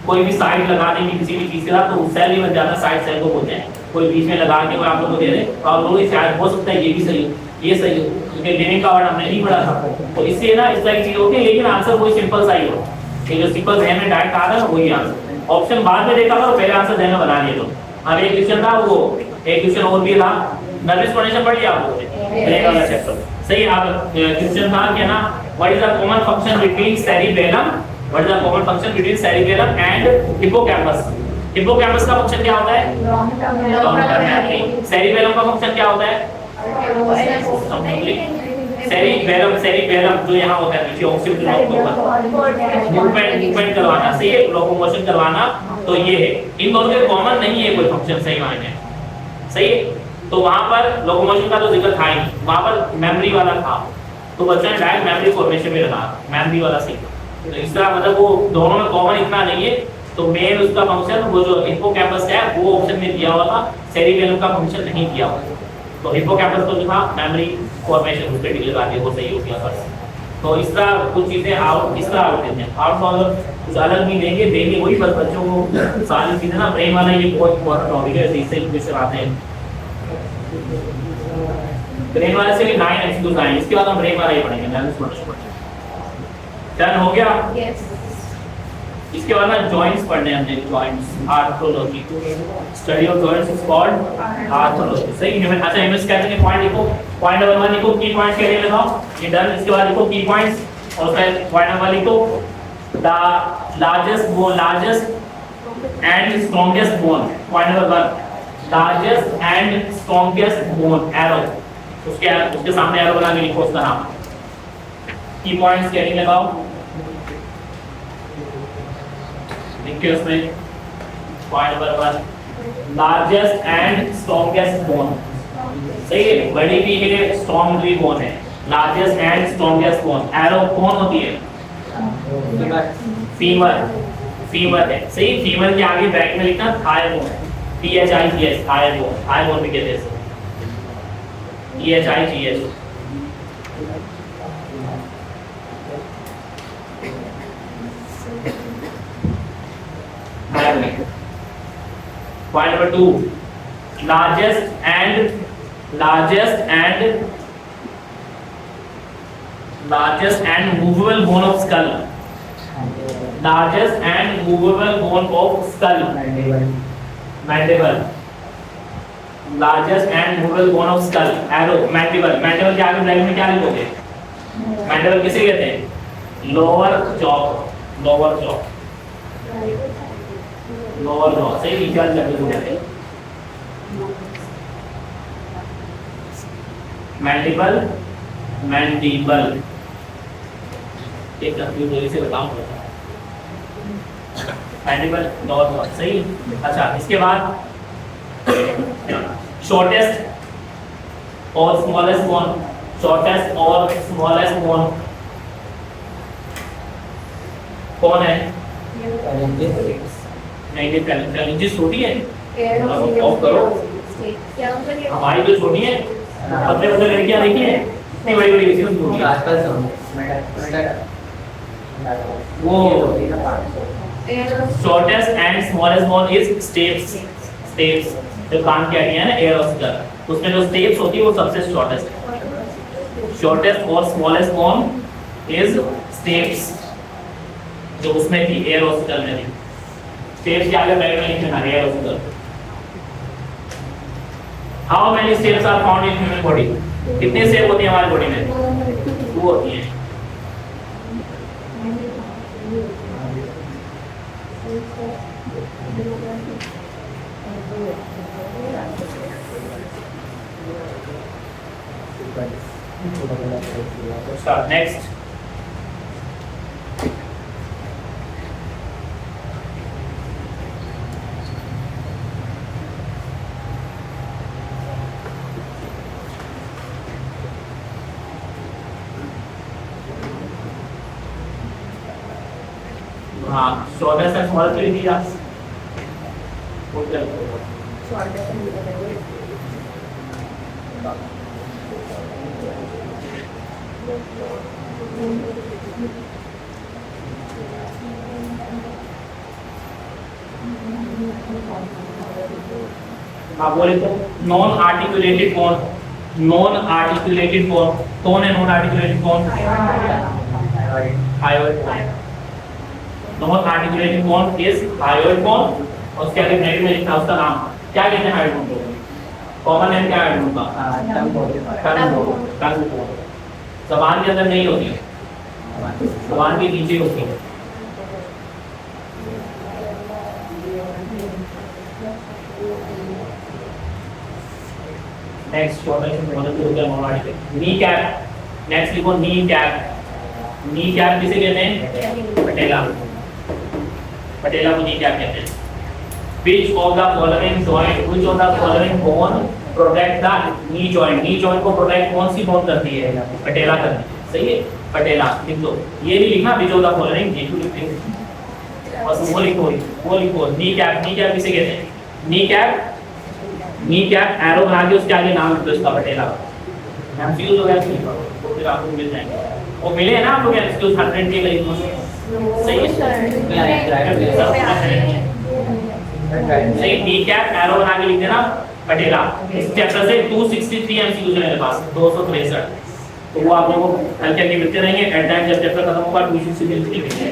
कोई भी साइड लगा देंगे किसी भी चीज के साथ, तो सेल ही बन जाता है, साइड सेल को बोलते हैं। कोई बीच में लगा के कोई आप लोगों को दे दे तो आप लोगों को शायद हो सकता है ये भी सही हो, ये सही हो, क्योंकि लिविंग का वर्ड हमने नहीं पढ़ा था, तो इससे ना इस तरह की चीज होती है। लेकिन आंसर वही सिंपल सा ही हो, ये जो सिंपल जहन में डायरेक्ट आ रहा है ना वही आंसर। ऑप्शन बाद में देखा था, पहले आंसर जहन में बना लिए। तो अब एक क्वेश्चन था, वो एक क्वेश्चन और भी था, नर्वस कंडीशन पढ़ी आपको वाला चैप्टर, सही। आप क्वेश्चन था क्या ना, what is the common function between cerebellum, what is the common function between cerebellum and hippocampus. Hippocampus का फंक्शन क्या होता है? सेरिबेलम का फंक्शन क्या होता है? सेरिबेलम जो यहाँ होता है नीचे ऑक्सीपिटल नोक के ऊपर, मूवमेंट करवाना, सही है, लोकोमोशन करवाना, तो ये है। इन दोनों के कॉमन नहीं है कोई फंक्शन, सही मायने, सही है। तो वहां पर लोकोमोशन का तो जिक्र था ही, वहां पर मेमोरी वाला था, तो बच्चों ने डायरेक्ट मेमोरी फॉर्मेशन में लगा, मेमोरी वाला सीखा। तो इस तरह मतलब वो दोनों में कॉमन इतना नहीं है। तो मेन उसका फंक्शन वो जो हिप्पोकैम्पस है वो ऑप्शन में दिया हुआ था, सेरिबेलम का फंक्शन नहीं दिया हुआ। तो हिप्पोकैम्पस को जो था मेमोरी फॉर्मेशन उस पे टिक लगा दिया, वो सही हो गया बस। तो इस तरह कुछ चीजें आउट, इस तरह आउट देते हैं, आउट अगर कुछ अलग भी देंगे वही, बस बच्चों को सारी चीजें ना, ब्रेन वाला ये बहुत इंपॉर्टेंट टॉपिक है, इससे क्वेश्चन आते हैं। ब्रेन वाले से भी 9 एमसीक्यूज आए, इसके बाद हम ब्रेन वाला ही पढ़ेंगे, डन हो गया। इसके बाद ना जॉइंट्स पढ़ने हमने, joints, arthrology, study of joints is called arthrology, सही है। अच्छा इमेज स्केचिंग के पॉइंट लिखो, पॉइंट नंबर 1 लिखो, की पॉइंट्स के लिए लगाओ, ये डन। इसके बाद लिखो की पॉइंट्स, और फिर पॉइंट नंबर लिखो, the largest and strongest bone, point number 1, largest and strongest bone, arrow, उसके सामने एरो बना के लिखो उसका नाम। की पॉइंट्स के लिए लगाओ, देखिए उसमें point number 1, largest and strongest bone, सही है, बड़ी भी है, स्ट्रॉन्ग भी बोन है, largest and strongest bone. Arrow कौन होती है? फीमर है, सही। फीमर के आगे बैक में लिखना thigh bone, THIGH, thigh bone भी कहते हैं, THIGH। Point number 2, largest and movable bone of skull, largest and movable bone of skull, mandible, largest and movable bone of skull arrow mandible mandible के आगे ब्रैकेट में क्या लिखोगे मैंडिबल किसे कहते हैं लोअर जॉ सही नीचे वाली जगह को कहते हैं मैंडिबल एक कंफ्यूज हो इसे बताऊं मैंडिबल लोअर जॉ सही। अच्छा इसके बाद शॉर्टेस्ट और स्मॉलेस्ट बोन कौन है नहीं फैलेंजिस छोटी है ऑफ करो हमारी जो छोटी है पतले पतले लड़कियां देखी है इतनी बड़ी बड़ी छोटी वो shortest and smallest bone is steps जो कान की हड्डियां है ना एयरोस्कल उसमें जो स्टेप्स होती है वो सबसे शॉर्टेस्ट और स्मॉलेस्ट बोन इज स्टेप्स जो उसमें थी एयरोस्कल में थी स्टेप्स के आगे ब्रैकेट में लिखना एयरोस्कल। How many steps are found in human body कितने स्टेप होती है हमारी बॉडी में 2 होती है। Start next हाँ शॉर्टेस्ट एंड स्मॉलेस्ट के लिए दिया हाँ बोले तो नॉन आर्टिकुलेटेड बोन कौन है non articulated bone hyoid non articulated bone is hyoid bone और उसके आगे ब्रैकेट में लिखना उसका नाम क्या कहते हैं हायोइड बोन को कॉमन नेम क्या है हायोइड बोन का टंग बोन जबान के अंदर नहीं होती जबान के नीचे होती है। नेक्स्ट नी कैप नेक्स्ट लिखो नी कैप किसे कहते हैं पटेला को नी कैप कहते हैं। which of the following bone protect the knee joint को protect कौन सी बोन करती है पटेला करती है सही है पटेला लिख दो ये नहीं लिखना which of the following ये क्यों लिखते हैं बस वो लिखो नी कैप किसे कहते हैं नी कैप एरो बना के उसके आगे नाम लिख दो इसका पटेला कंफ्यूज हो गया तो फिर आपको मिल जाएंगे वो मिले हैं ना आप लोग एक्सक्यूज 100 के लिए सही है सही नी कैप एरो बना के लिख देना पटेला इस चैप्टर से 263 एमसीक्यू है मेरे पास 263 तो वो आप लोगों को हल्के हल्के मिलते रहेंगे एट टाइम जब चैप्टर खत्म होगा 263 लिखेंगे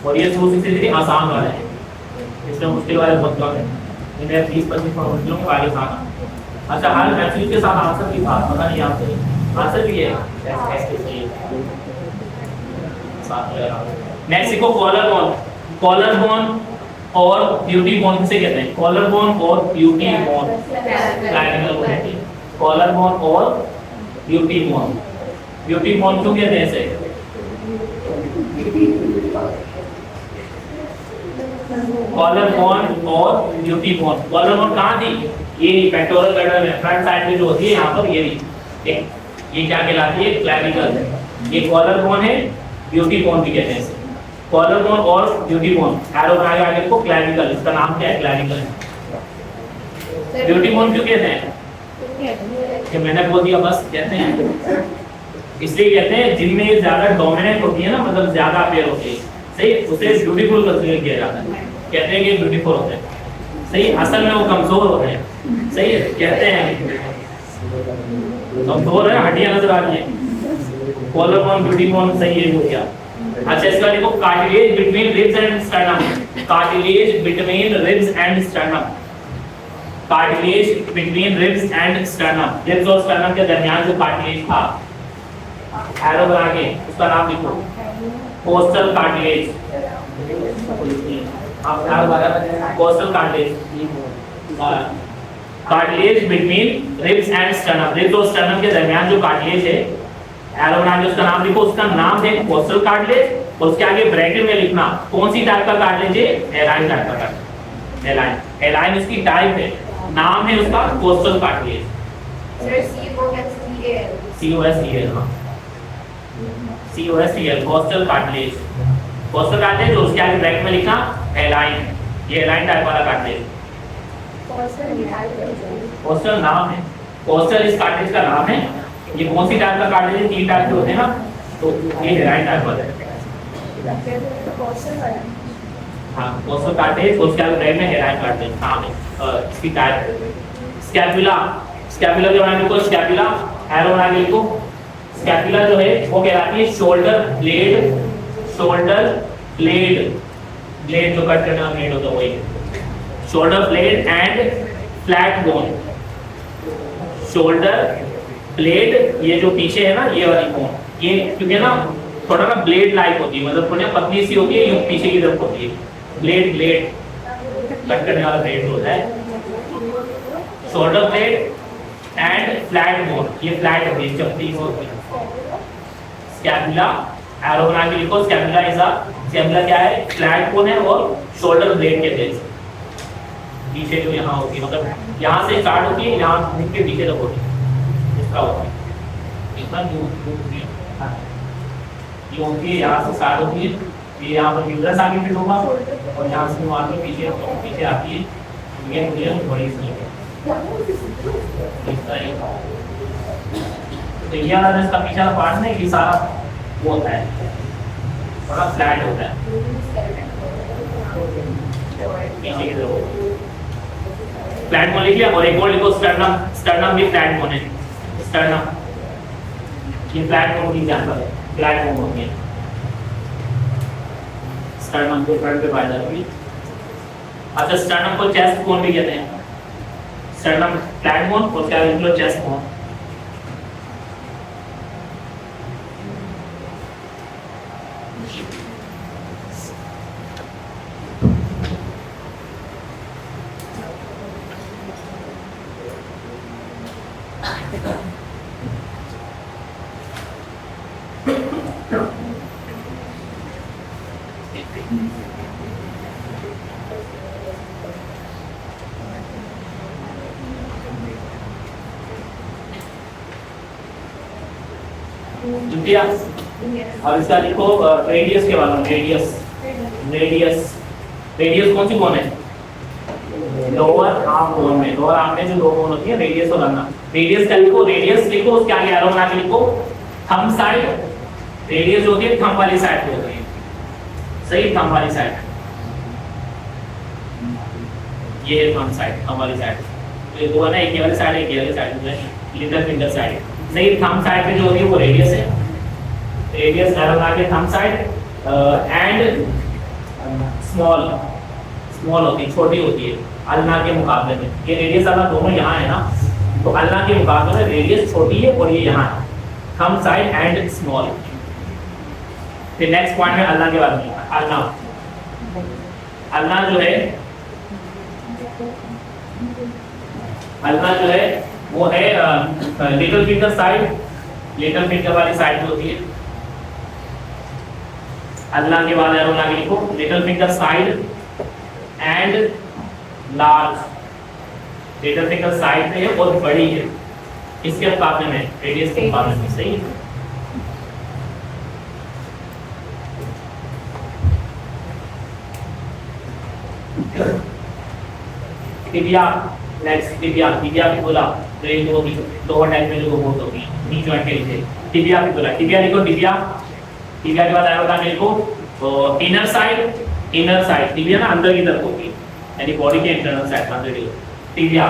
और ये 263 आसान वाला है इसमें मुश्किल वाले बहुत कम है इन्हें 20-25 फॉर्मूलों को आगे साथ अच्छा हर एमसीक्यू के साथ आंसर की बात पता नहीं आपको आंसर भी है नेक्स्ट देखो कॉलर बोन और ब्यूटी बोन किसे कहते हैं कॉलर बोन और ब्यूटी बोन कॉलर बोन और ब्यूटी बोन क्यों कहते हैं इसे कॉलर बोन और ब्यूटी बोन कॉलर बोन कहाँ थी ये पेक्टोरल गर्डर में फ्रंट साइड में जो होती है यहाँ पर ये क्या कहलाती है क्लैविकल ये कॉलर बोन है ब्यूटी बोन भी कहते हैं इसे कॉलर बोन और ब्यूटी बोन एरो बना के आगे को क्लैविकल इसका नाम क्या है क्लैविकल ब्यूटी बोन क्यों कहते हैं कि मैंने बोल दिया बस कहते हैं इसलिए कहते हैं जिनमें ज्यादा डोमिनेंट होती है ना मतलब ज्यादा पेयर होती है सही उसे ब्यूटीफुल कंसीडर किया जाता है कहते हैं कि ब्यूटीफुल होते हैं सही असल में वो कमजोर होते हैं सही है कहते हैं कमजोर है हड्डियां नजर आ रही है कॉलर बोन ब्यूटी बोन सही है हो गया अच्छा इसका देखो cartilage between ribs and sternum, cartilage between ribs and sternum, cartilage between ribs and sternum, ribs और स्टर्नम के दरमियान जो कार्टिलेज था, एरो बना के उसका नाम लिखो, कोस्टल कार्टिलेज, आप एरो बना costal cartilage, cartilage between ribs and sternum, ribs और स्टर्नम के दरमियान जो कार्टिलेज है, एरो बना के उसका नाम लिखो, उसका नाम है कोस्टल कार्टिलेज, और उसके आगे ब्रैकेट में लिखना कौन सी टाइप का कार्टिलेज है, एलाइन टाइप का कार्टिलेज, एलाइन, एलाइन उसकी टाइप है, नाम है उसका कोस्टल कार्टिलेज, COSTL, हाँ COSTL, costal cartilage, costal cartilage, और उसके आगे ब्रैकेट में लिखना एलाइन, ये एलाइन टाइप वाला कार्टिलेज, कोस्टल नाम है, कोस्टल इस कार्टिलेज का नाम है, ये कौन सी टाइप का कार्टिलेज है, 3 टाइप के होते हैं ना, तो ये एलाइन टाइप वाला है, हाँ कोस्टल कार्टिलेज, उसके आगे ब्रैकेट में एलाइन कार्टिलेज नाम है, इसकी टाइप, स्कैपुला, स्कैपुला के बारे में कुछ, स्कैपुला एरो बना के लिखो, स्कैपुला जो है वो कहलाती है shoulder blade, shoulder blade, blade जो कट करने वाला ब्लेड होता है वही, shoulder blade and flat bone, shoulder blade, ये जो पीछे है ना ये वाली बोन, ये क्योंकि ना थोड़ा ना ब्लेड लाइक होती है, मतलब थोड़ी पतली सी होती है, ये पीछे की तरफ होती है, ब्लेड, ब्लेड कट करने वाला ब्लेड होता है, shoulder blade and flat bone, ये फ्लैट होती है, चपटी होती है, स्कैपुला एरो बना के लिखो, स्कैपुला इज अ, स्कैपुला क्या है, फ्लैट बोन है और शोल्डर ब्लेड के जैसे, पीछे जो यहाँ होती है, मतलब यहाँ से स्टार्ट होती है, यहाँ मुंह के पीछे तक होती है, इसका होता है, इतना ये होती है, यहाँ से स्टार्ट होती है, ये यहाँ पर यूट्रस आगे फिट होगा, और यहाँ से वहाँ पे पीछे पीछे आती है, ये बड़ी सी है, तो ये वाला इसका पीछे का पार्ट है, ये सारा वो होता है, थोड़ा फ्लैट होता है, पीछे की तरफ फ्लैट बोन लिख लिया, और एक और लिखो स्टर्नम, स्टर्नम भी फ्लैट बोन है, स्टर्नम ये फ्लैट बोन की जानता है, फ्लैट बोन होती है, स्टर्नम को फ्रंट पे पाया जाता है, अच्छा स्टर्नम को चेस्ट बोन भी कहते हैं, स्टर्नम फ्लैट बोन, और क्या लिख लो चेस्ट बोन, जुटिया, और इसका लिखो रेडियस के बारे में, रेडियस, रेडियस, रेडियस कौन सी बोन है, लोअर आर्म बोन में, लोअर आर्म में जो दो बोन होती है रेडियस और अल्ना, रेडियस का लिखो, रेडियस लिखो, उसके आगे एरो बना के लिखो, थंब साइड, रेडियस जो होती है थंब वाली साइड पे होती है, सही, थंब वाली साइड, ये है थंब साइड, थंब वाली साइड, तो ये दो है ना, एक ये वाली साइड, एक ये वाली साइड, लिटिल फिंगर साइड, सही, थंब साइड पे जो होती है वो रेडियस है, रेडियस एरो बना के thumb side, and small, small होती है, छोटी होती है अल्ना के मुकाबले में, ये रेडियस अल्ना दोनों यहाँ है ना, तो अल्ना के मुकाबले में रेडियस छोटी है और ये यहाँ है, थंब साइड एंड स्मॉल, फिर नेक्स्ट पॉइंट में अल्ना के बारे में, अल्ना, अल्ना जो है, अल्ना जो है वो है little finger side, little finger वाली साइड जो होती है, अल्ना के बाद एरो लगा लिखो, little finger side and large, little finger side पे है और बड़ी है, इसके मुकाबले में, रेडियस के मुकाबले में, सही है, टिबिया, नेक्स्ट टिबिया, टिबिया की बोला तो ये जो होगी लोअर टाइप में जो बोट होगी नी जॉइंट के नीचे, टिबिया की बोला, टिबिया लिखो, टिबिया, टिबिया के बाद एरो लगा लिखो, तो inner side, inner side, tibia ना अंदर की तरफ होगी, यानी बॉडी के इंटरनल साइड अंदर की, tibia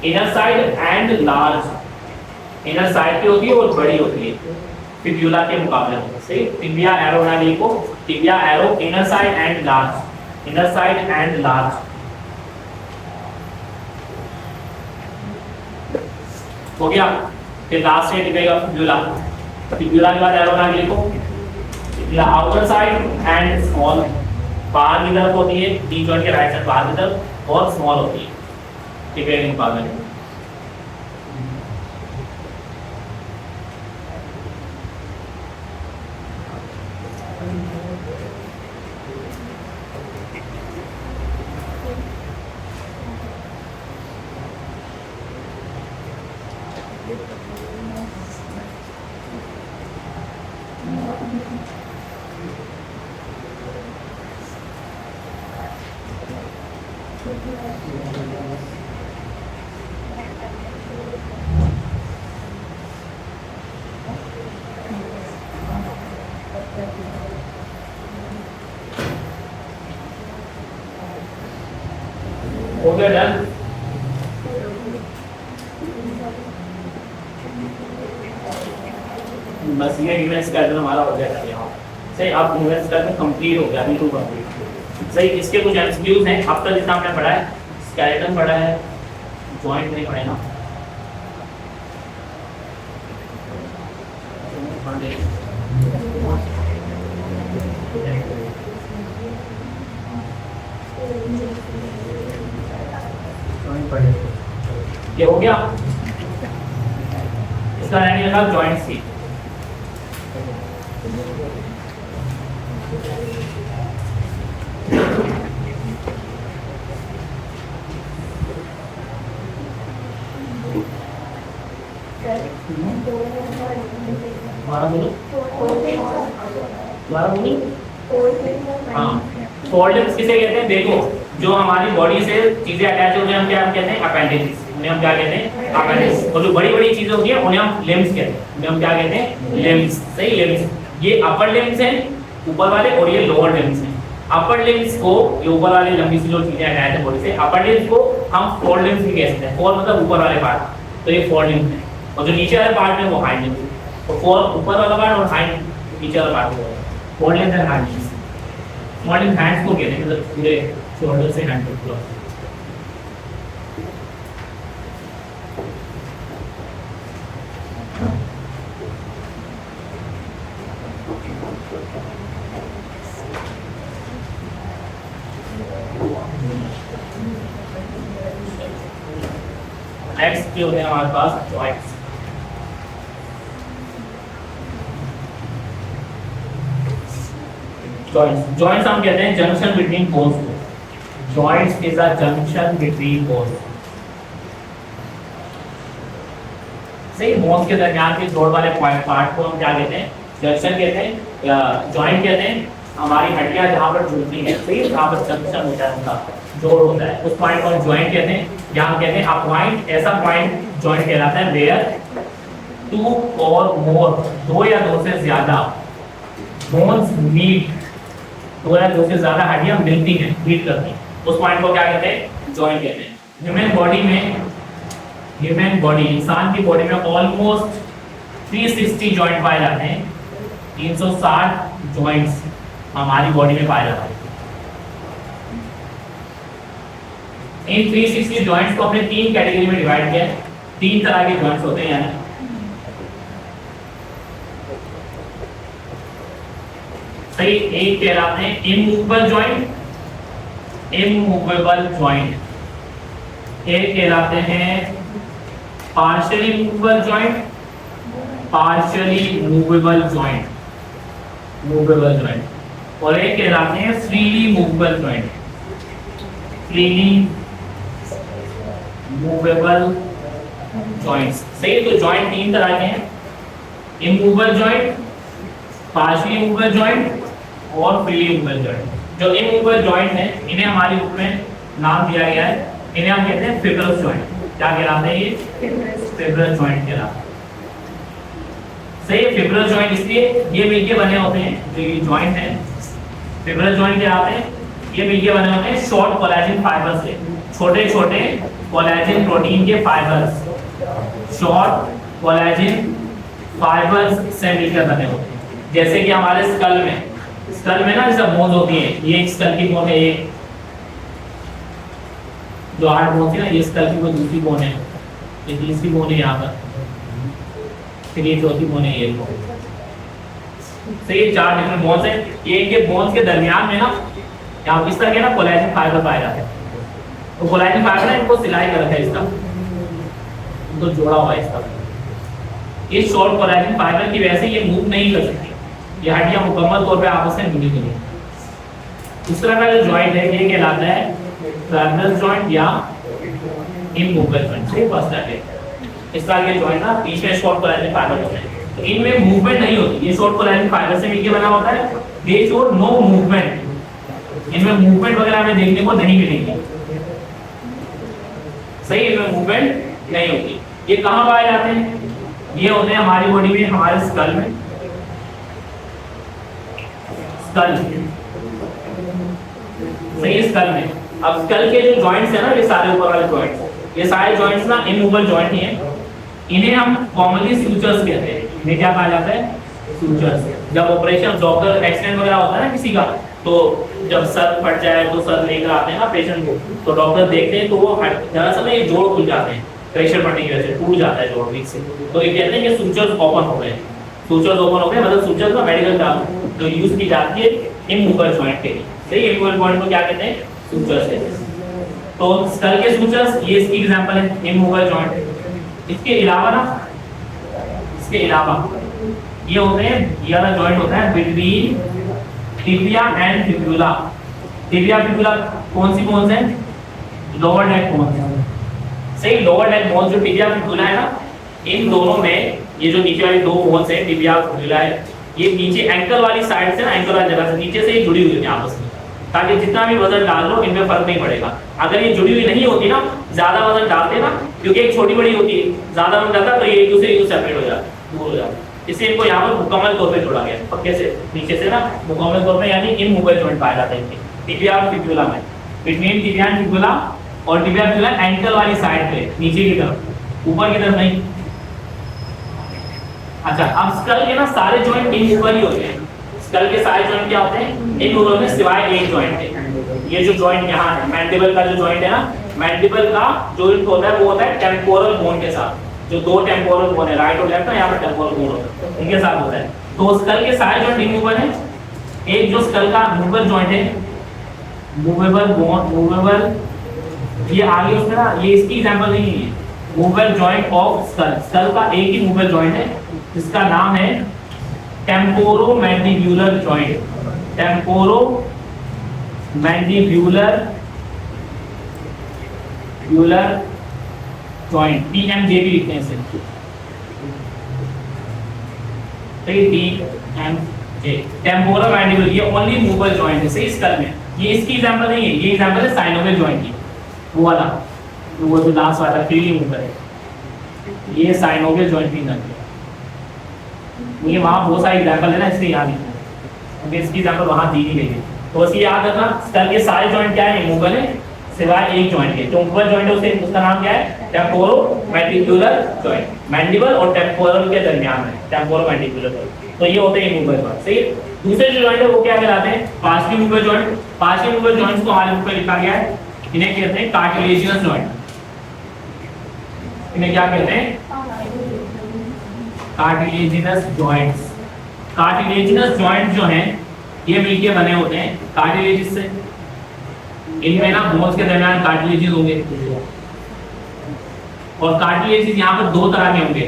inner side and large, inner side पे होती है और बड़ी होती है, फिब्यूला के मुकाबले में। सही, टिबिया एरो ना लिखो, tibia arrow inner side and large, inner side and large. हो गया। फिर लास्ट से टिकेगा फिब्यूला, फिब्यूला के बाद एरो ना लिखो, fibula outer side and small, बाहर की तरफ होती है, टी जॉइंट के राइट साइड बाहर की तरफ, और स्मॉल होती है टिबिया के मुकाबले में। हो गया डन। बस ये इवेंट्स पैटर्न हमारा हो गया था यहाँ। सही, अब इवेंट्स पैटर्न कंप्लीट हो गया, बिल्कुल कंप्लीट। सही, इसके कुछ एमसीक्यूज हैं। अब तक जितना हमने पढ़ा है, स्केलेटन पढ़ा है, जॉइंट नहीं पढ़े ना। ये हो गया, इसका रहने लगा जॉइंट सी। हाँ, फोल्डिंग्स किसे कहते हैं? देखो, जो हमारी बॉडी से चीजें अटैच होती हैं, हम क्या कहते हैं? अपेंडिक्स। उन्हें हम क्या कहते हैं? अपेंडिक्स। और जो बड़ी बड़ी चीजें होती हैं उन्हें हम लिम्स कहते हैं। उन्हें हम क्या कहते हैं? लिम्स। सही, लिम्स। ये अपर लिम्स हैं ऊपर वाले, और ये लोअर लिम्स हैं। अपर लिम्स को, ये ऊपर वाले लंबी सी जो चीजें अटैच है बॉडी से, अपर लिम्स को हम फोर लिम्स भी कह सकते हैं। फोर मतलब ऊपर वाले पार्ट, तो ये फोर लिम्स है। और जो नीचे वाले पार्ट है वो हाइंड लिम्स। तो फोर ऊपर वाला पार्ट और हाइंड नीचे वाला पार्ट है four limbs and hind limbs. Small limbs hands को कहते हैं, मतलब पूरे शोल्डर से हैंड तक पूरा। नेक्स्ट जो है हमारे पास जॉइंट्स। जॉइंट्स हम कहते हैं जंक्शन बिटवीन बोन्स को। Joints is a junction between bones. सही, बोन्स के दरमियान के जोड़ वाले पार्ट को हम क्या कहते हैं? जंक्शन कहते हैं, या जॉइंट कहते हैं। हमारी हड्डियां जहां पर जुड़ती हैं, सही, जहां पर जंक्शन होता है, उनका जोड़ होता है, उस पॉइंट को हम जॉइंट कहते हैं। या हम कहते हैं अ पॉइंट, ऐसा पॉइंट जॉइंट कहलाता है वेयर टू और मोर, दो या दो से ज्यादा बोन्स मीट, दो या दो से ज्यादा हड्डियां मिलती हैं, मीट करती हैं, उस पॉइंट को क्या कहते हैं? जॉइंट कहते हैं। ह्यूमन बॉडी में, ह्यूमन बॉडी, इंसान की बॉडी में ऑलमोस्ट 360 जॉइंट पाए जाते हैं। 360 जॉइंट्स हमारी बॉडी में पाए जाते हैं। इन 360 जॉइंट्स को अपने तीन कैटेगरी में डिवाइड किया है। तीन तरह के जॉइंट्स होते हैं, यानी सही, एक कहलाते हैं इमूवेबल जॉइंट, इमूवेबल जॉइंट। एक कहलाते हैं partially movable joint, partially movable joint, movable joint. और एक कहलाते हैं freely movable joint, freely movable joints. सही, तो जॉइंट तीन तरह के हैं, immovable joint, partially movable joint और फ्रीली मूवेबल जॉइंट। जो इमूवेबल जॉइंट है, इन्हें हमारी बुक में नाम दिया गया है, इन्हें हम कहते हैं फिब्रस जॉइंट। क्या कहलाते हैं? ये फिब्रस जॉइंट कहलाते हैं। सही, फिब्रस जॉइंट इसलिए ये मिलके बने होते हैं, जो ये जॉइंट है फिब्रस जॉइंट कहलाते हैं। ये मिलके बने होते हैं शॉर्ट कोलेजन फाइबर से, छोटे छोटे कोलेजन प्रोटीन के फाइबर्स, शॉर्ट कोलेजन फाइबर्स से मिलकर बने होते हैं। जैसे कि हमारे स्कल में ना जैसे बोन्स होती हैं, ये एक स्कल की बोन है, ये जो 8 बोन है ना, ये स्कल की वो दूसरी बोन है, ये तीसरी बोन है यहाँ पर, फिर ये चौथी बोन है, ये सही। 4 डिफरेंट बोन्स हैं। ये इनके बोन्स के दरमियान में ना यहाँ इस तरह के ना कोलेजन फाइबर पाए जाते हैं। तो कोलेजन फाइबर ने इनको सिलाई कर रखा है, इसका तो जोड़ा हुआ है इसका। इस शॉर्ट कोलेजन फाइबर की वजह से ये मूव नहीं कर सकती, ये हड्डियां मुकम्मल तौर पे आपस में जुड़ी हुई हैं। इस तरह का जो जॉइंट है ये कहलाता है ट्रांसवर्स जॉइंट या इमूवेबल जॉइंट। सही फर्स्ट है इस तरह के जॉइंट ना बीच में शॉर्ट कोलेजन फाइबर होते हैं, तो इनमें मूवमेंट नहीं होती। ये शॉर्ट कोलेजन फाइबर से मिलकर बना होता है, दे शो नो मूवमेंट, इनमें मूवमेंट वगैरह हमें देखने को नहीं मिलेगी। सही, इनमें मूवमेंट नहीं होती। ये कहाँ पाए जाते हैं? ये होते हैं हमारी बॉडी में, हमारे स्कल में, स्कल सही, स्कल में। अब स्कल के जो जॉइंट्स है ना, ये सारे ऊपर वाले जॉइंट्स, ये सारे जॉइंट्स ना इमूवेबल जॉइंट ही हैं। इन्हें हम कॉमनली सूचर्स कहते हैं। इन्हें क्या कहा जाता है? सूचर्स। जब ऑपरेशन डॉक्टर एक्सीडेंट वगैरह होता है ना किसी का, तो जब सर फट जाए तो सर लेकर आते हैं ना पेशेंट को, तो डॉक्टर देखते हैं तो वो दरअसल ये जोड़ खुल जाते हैं, प्रेशर पड़ने की वजह से टूट जाता है जोड़ वीक से, तो ये कहते हैं कि सूचर्स ओपन हो गए। सूचर्स ओपन हो गए मतलब सूचर्स का मेडिकल टर्म जो यूज की जाती है इमूवेबल जॉइंट के लिए। सही, इमूवेबल जॉइंट को क्या कहते हैं? सूचर्स कहते हैं। तो स्कल के सूचर्स ये इसकी एग्जांपल है, इमूवेबल जॉइंट। इसके अलावा ना, इसके अलावा ये होते हैं, ये वाला जॉइंट होता है between tibia and fibula. Tibia fibula कौन सी बोन्स है? लोअर नेक बोन्स। सही, लोअर नेक बोन्स जो टिबिया फिबुला है ना, इन दोनों में ये जो नीचे वाली 2 बोन्स है टिबिया फिबुला है, ये नीचे एंकल वाली साइड से ना, एंकल वाली जगह से नीचे से ये जुड़ी हुई है आपस में, ताकि जितना भी वजन डाल लो इनमें फर्क नहीं पड़ेगा। अगर ये जुड़ी हुई नहीं होती ना, ज्यादा वजन डालते ना, क्योंकि एक छोटी बड़ी होती है, ज्यादा वजन डालता तो ये एक दूसरे से सेपरेट हो जाता, दूर हो जाता। इससे इनको यहाँ पर मुकम्मल तौर पे जोड़ा गया पक्के से नीचे से ना, मुकम्मल तौर पे, यानी इमूवेबल जॉइंट पाया जाता है इनके टिबिया और फिबुला में। बिटवीन टिबिया एंड फिबुला, और टिबिया फिबुला एंकल वाली साइड पे नीचे की तरफ, ऊपर की तरफ नहीं। अच्छा, अब स्कल के ना सारे जॉइंट इमूवेबल ही होते हैं। स्कल के सारे जॉइंट क्या होते हैं? इमूवेबल में, सिवाय एक जॉइंट है। ये जो जॉइंट यहाँ है, मैंडिबल का जो जॉइंट है ना, मैंडिबल का जॉइंट होता है वो होता है टेम्पोरल बोन के साथ। जो 2 टेम्पोरल बोन है, राइट और लेफ्ट, यहाँ पर टेम्पोरल बोन होता है, इनके साथ होता है। तो स्कल के सारे जॉइंट इमूवेबल है। एक जो स्कल का मूवेबल जॉइंट है, मूवेबल बोन, मूवेबल, ये आगे उसमें ना, ये इसकी एग्जांपल नहीं है, movable joint of skull. Skull का एक ही मूवेबल जॉइंट है जिसका नाम है temporomandibular joint. Temporomandibular joint, TMJ भी लिखते हैं इसे, TMJ, टेम्पोरोमैंडिबुलर। ये ओनली मूवेबल जॉइंट है, सही, स्कल में। ये इसकी एग्जांपल नहीं है, ये एग्जांपल है साइनोवियल जॉइंट की, वो वाला, वो जो लास्ट वाला फ्रीली मूव करे, ये साइनोवियल जॉइंट की एग्जांपल है। ये वहां बहुत सारे एग्जांपल है ना, इसलिए याद नहीं, क्योंकि इसकी एग्जांपल वहां दी नहीं गई है। तो बस ये याद रखना, स्कल के सारे जॉइंट क्या है? मूवेबल है, सिवाय एक जॉइंट के। जो मूवेबल जॉइंट है उसका नाम क्या है? Temporomandibular joint. मैंडिबल और टेम्पोरल के दरमियान है टेम्पोरोमैंडिबुलर जॉइंट। तो ये होते हैं मूवेबल जॉइंट, सही। दूसरे जो जॉइंट है वो क्या कहलाते हैं? Partially movable joint. Partially movable joints को हमारे बुक में लिखा गया है, इन्हें कहते हैं कार्टिलेजिनस जॉइंट। इन्हें क्या कहते हैं? Cartilaginous joints. कार्टिलेजिनस जॉइंट जो हैं ये मिलके बने होते हैं कार्टिलेजिस से। इनमें ना बोन्स के दरमियान कार्टिलेजेस होंगे, और कार्टिलेजेस यहाँ पर 2 तरह के होंगे।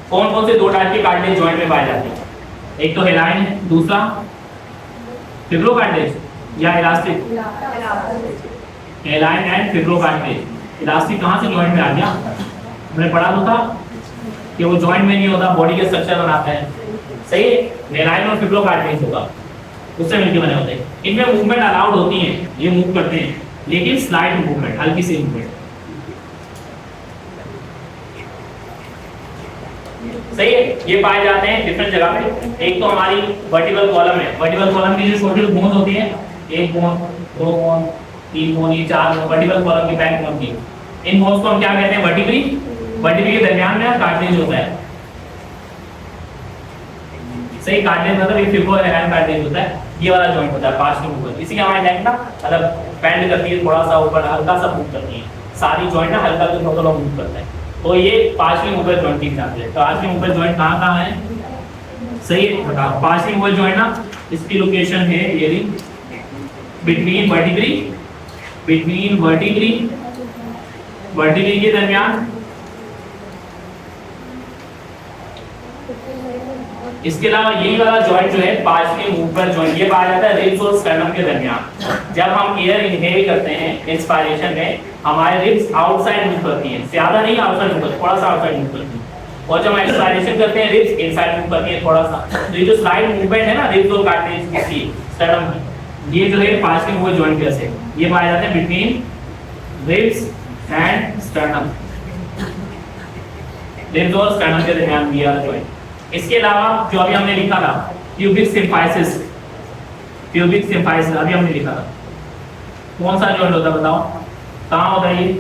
कौन कौन से 2 टाइप के कार्टिलेज जॉइंट में पाए जाते हैं? एक तो हेलाइन है, दूसरा फिब्रोकार्टिलेज या elastic. Hyaline and fibrocartilage. Elastic कहाँ से जॉइंट में आ गया? हमने पढ़ा तो था कि वो जॉइंट में नहीं होता, बॉडी के स्ट्रक्चर बनाता है, सही है। हेलाइन और फिब्रोकार्टिलेज होगा, उससे मिलकर बने होते हैं। इनमें मूवमेंट अलाउड होती है, ये मूव करते हैं, लेकिन स्लाइड मूवमेंट, हल्की सी मूवमेंट, सही है। ये पाए जाते हैं डिफरेंट जगह पे। एक तो हमारी वर्टिकल कॉलम है, वर्टिकल कॉलम की जो छोटी बोन्स होती है, 1 बोन, 2 बोन, 3 बोन, ये 4 वर्टिकल कॉलम की, बैक बोन की। इन बोन्स को हम क्या कहते हैं? वर्टिब्री। वर्टिब्री के दरमियान में कार्टिलेज होता है, सही कार्टिलेज मतलब ये फिबो हेराइन कार्टिलेज होता है, ये वाला जॉइंट होता है पार्श्व मूवर। इसी हमारे नेक ना मतलब बेंड करती है थोड़ा सा ऊपर, हल्का सा मूव करती है, सारी जॉइंट ना हल्का सा थोड़ा मूव करता है, तो ये पार्श्व मूवर जॉइंट की एग्जांपल है। तो पार्श्व मूवर जॉइंट कहाँ है? सही बताओ। पार्श्व मूवर जॉइंट ना इसकी लोकेशन है ये बिटवीन वर्टिब्री के दरमियान। इसके अलावा यही वाला जॉइंट जो है पार्श्व ऊपर जॉइंट, ये पाया जाता है रिब्स और स्टर्नम के दरमियान। जब हम एयर इनहेल करते हैं इंस्पायरेशन में, हमारे रिब्स आउटसाइड मूव करती हैं, ज्यादा नहीं आउटसाइड मूव करती, थोड़ा सा आउटसाइड मूव करती है, और जब हम एक्सपायरेशन करते हैं रिब्स इनसाइड मूव करती है थोड़ा सा। तो ये जो स्लाइड मूवमेंट है ना रिब्स और कार्टिलेज की स्टर्नम की, ये जो है पार्श्व मूवर जॉइंट के से ये पाए जाते हैं between ribs and sternum, ribs और स्टर्नम के दरमियान ये वाला जॉइंट। इसके अलावा जो अभी हमने लिखा था प्यूबिक सिम्फाइसिस, अभी हमने लिखा था, कौन सा जॉइंट होता है बताओ, कहाँ होता है ये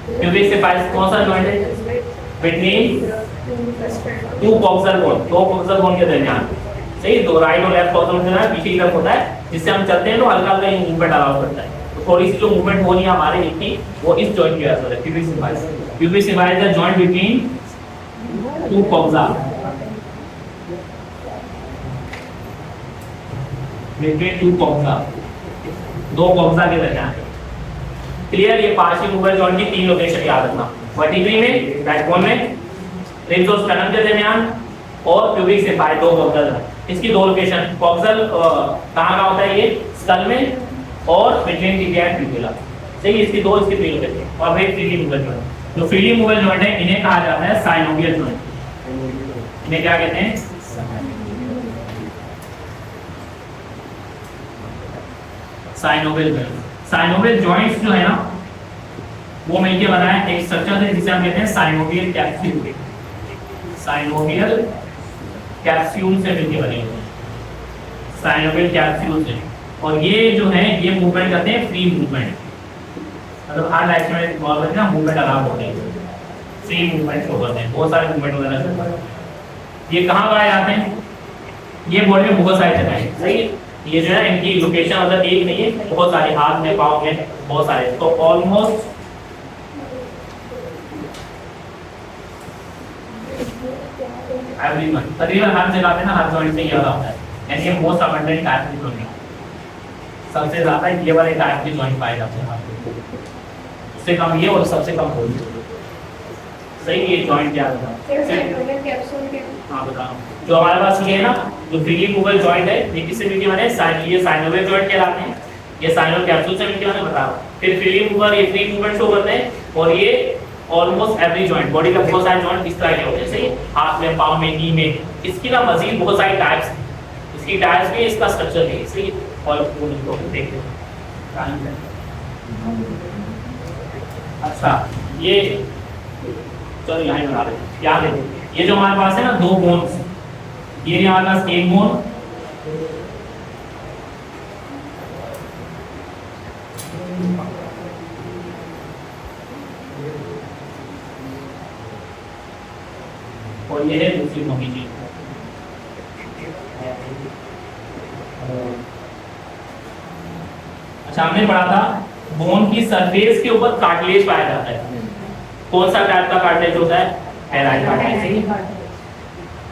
प्यूबिक सिम्फाइसिस? कौन सा जॉइंट है? बिटवीन टू कॉक्सल बोन, दो कॉक्सल बोन के दरमियान। सही, दो राइट और लेफ्ट कॉक्सल बोन के पीछे की तरफ होता है, जिससे हम चलते हैं तो हल्का हल्का ये मूवमेंट अलाउ करता है। तो थोड़ी सी जो मूवमेंट हो रही है हमारे की, वो इस जॉइंट की वजह से होता है, pubic symphysis. Pubic symphysis is the joint between two coxa, between two coxa, दो कॉक्सा के दरमियान। क्लियर? ये पार्श्व मूवर जॉइंट की तीन लोकेशन याद रखना, वर्टिब्री में, बैकबोन में, रिब्स और स्टर्नम के दरमियान, और प्यूबिक सिम्फाइसिस दो कॉक्सल। इसकी दो लोकेशन, कॉक्सल कहाँ होता है? ये स्कल में और बिटवीन टिबिया एंड फिब्युला। सही, इसकी दो, इसकी तीन लोकेशन। और एक फ्रीली मूवर जॉइंट, जो फ्रीली मूवर जॉइंट है इन्हें कहा जाता है साइनोवियल जॉइंट। इन्हें क्या कहते हैं? Synovial joint. साइनोवियल जॉइंट्स जो है ना वो मिलके बना है एक स्ट्रक्चर है जिसे हम कहते हैं साइनोवियल कैप्सूल। साइनोवियल कैप्सूल से मिलके बने हुए हैं, साइनोवियल कैप्सूल से। और ये जो है ये मूवमेंट करते हैं फ्री मूवमेंट, मतलब हर डायरेक्शन में नॉर्मल ना मूवमेंट अलाउ होते हैं, फ्री मूवमेंट होते हैं, बहुत सारे मूवमेंट वगैरह। ये कहाँ पाए जाते हैं? ये बॉडी में बहुत सारे जगह है। सही, ये जो है इनकी लोकेशन मतलब एक नहीं है, बहुत सारे, हाथ में, पाँव में, बहुत सारे। तो ऑलमोस्ट एवरीवन, तकरीबन हर जगह पे ना हर जॉइंट में ये होता है, यानी ये मोस्ट अबंडेंट टाइप की जॉइंट, सबसे ज्यादा ये वाले टाइप की जॉइंट पाए जाते हैं। उससे कम ये और सबसे कम वो। सही, ये जॉइंट क्या होता है? हाँ बताओ। जो हमारे पास ये है ना, जो फ्रीली मूवेबल जॉइंट है, ये किससे मिलके बने? ये साइनोवियल जॉइंट कहलाते हैं, ये साइनोवियल कैप्सूल से मिलके बने। बताओ, फिर फ्रीली मूवर, ये फ्री मूवमेंट शो करते हैं, और ये ऑलमोस्ट एवरी जॉइंट, बॉडी का बहुत सारे जॉइंट इस तरह के होते हैं। सही, हाथ में, पाँव में, नी में। इसकी ना मजीद बहुत सारी टाइप्स, इसकी टाइप्स भी, इसका स्ट्रक्चर भी। सही, और देखते हैं। अच्छा, ये चलो यहाँ बना रहे हैं, याद है ये जो हमारे पास है ना दो बोन्स, ये हमारे पास एक बोन, और ये है दूसरी मोटी चीज। अच्छा, हमने पढ़ा था बोन की सरफेस के ऊपर कार्टिलेज पाया जाता है। कौन सा टाइप का कार्टिलेज होता है? Heroin cartilage.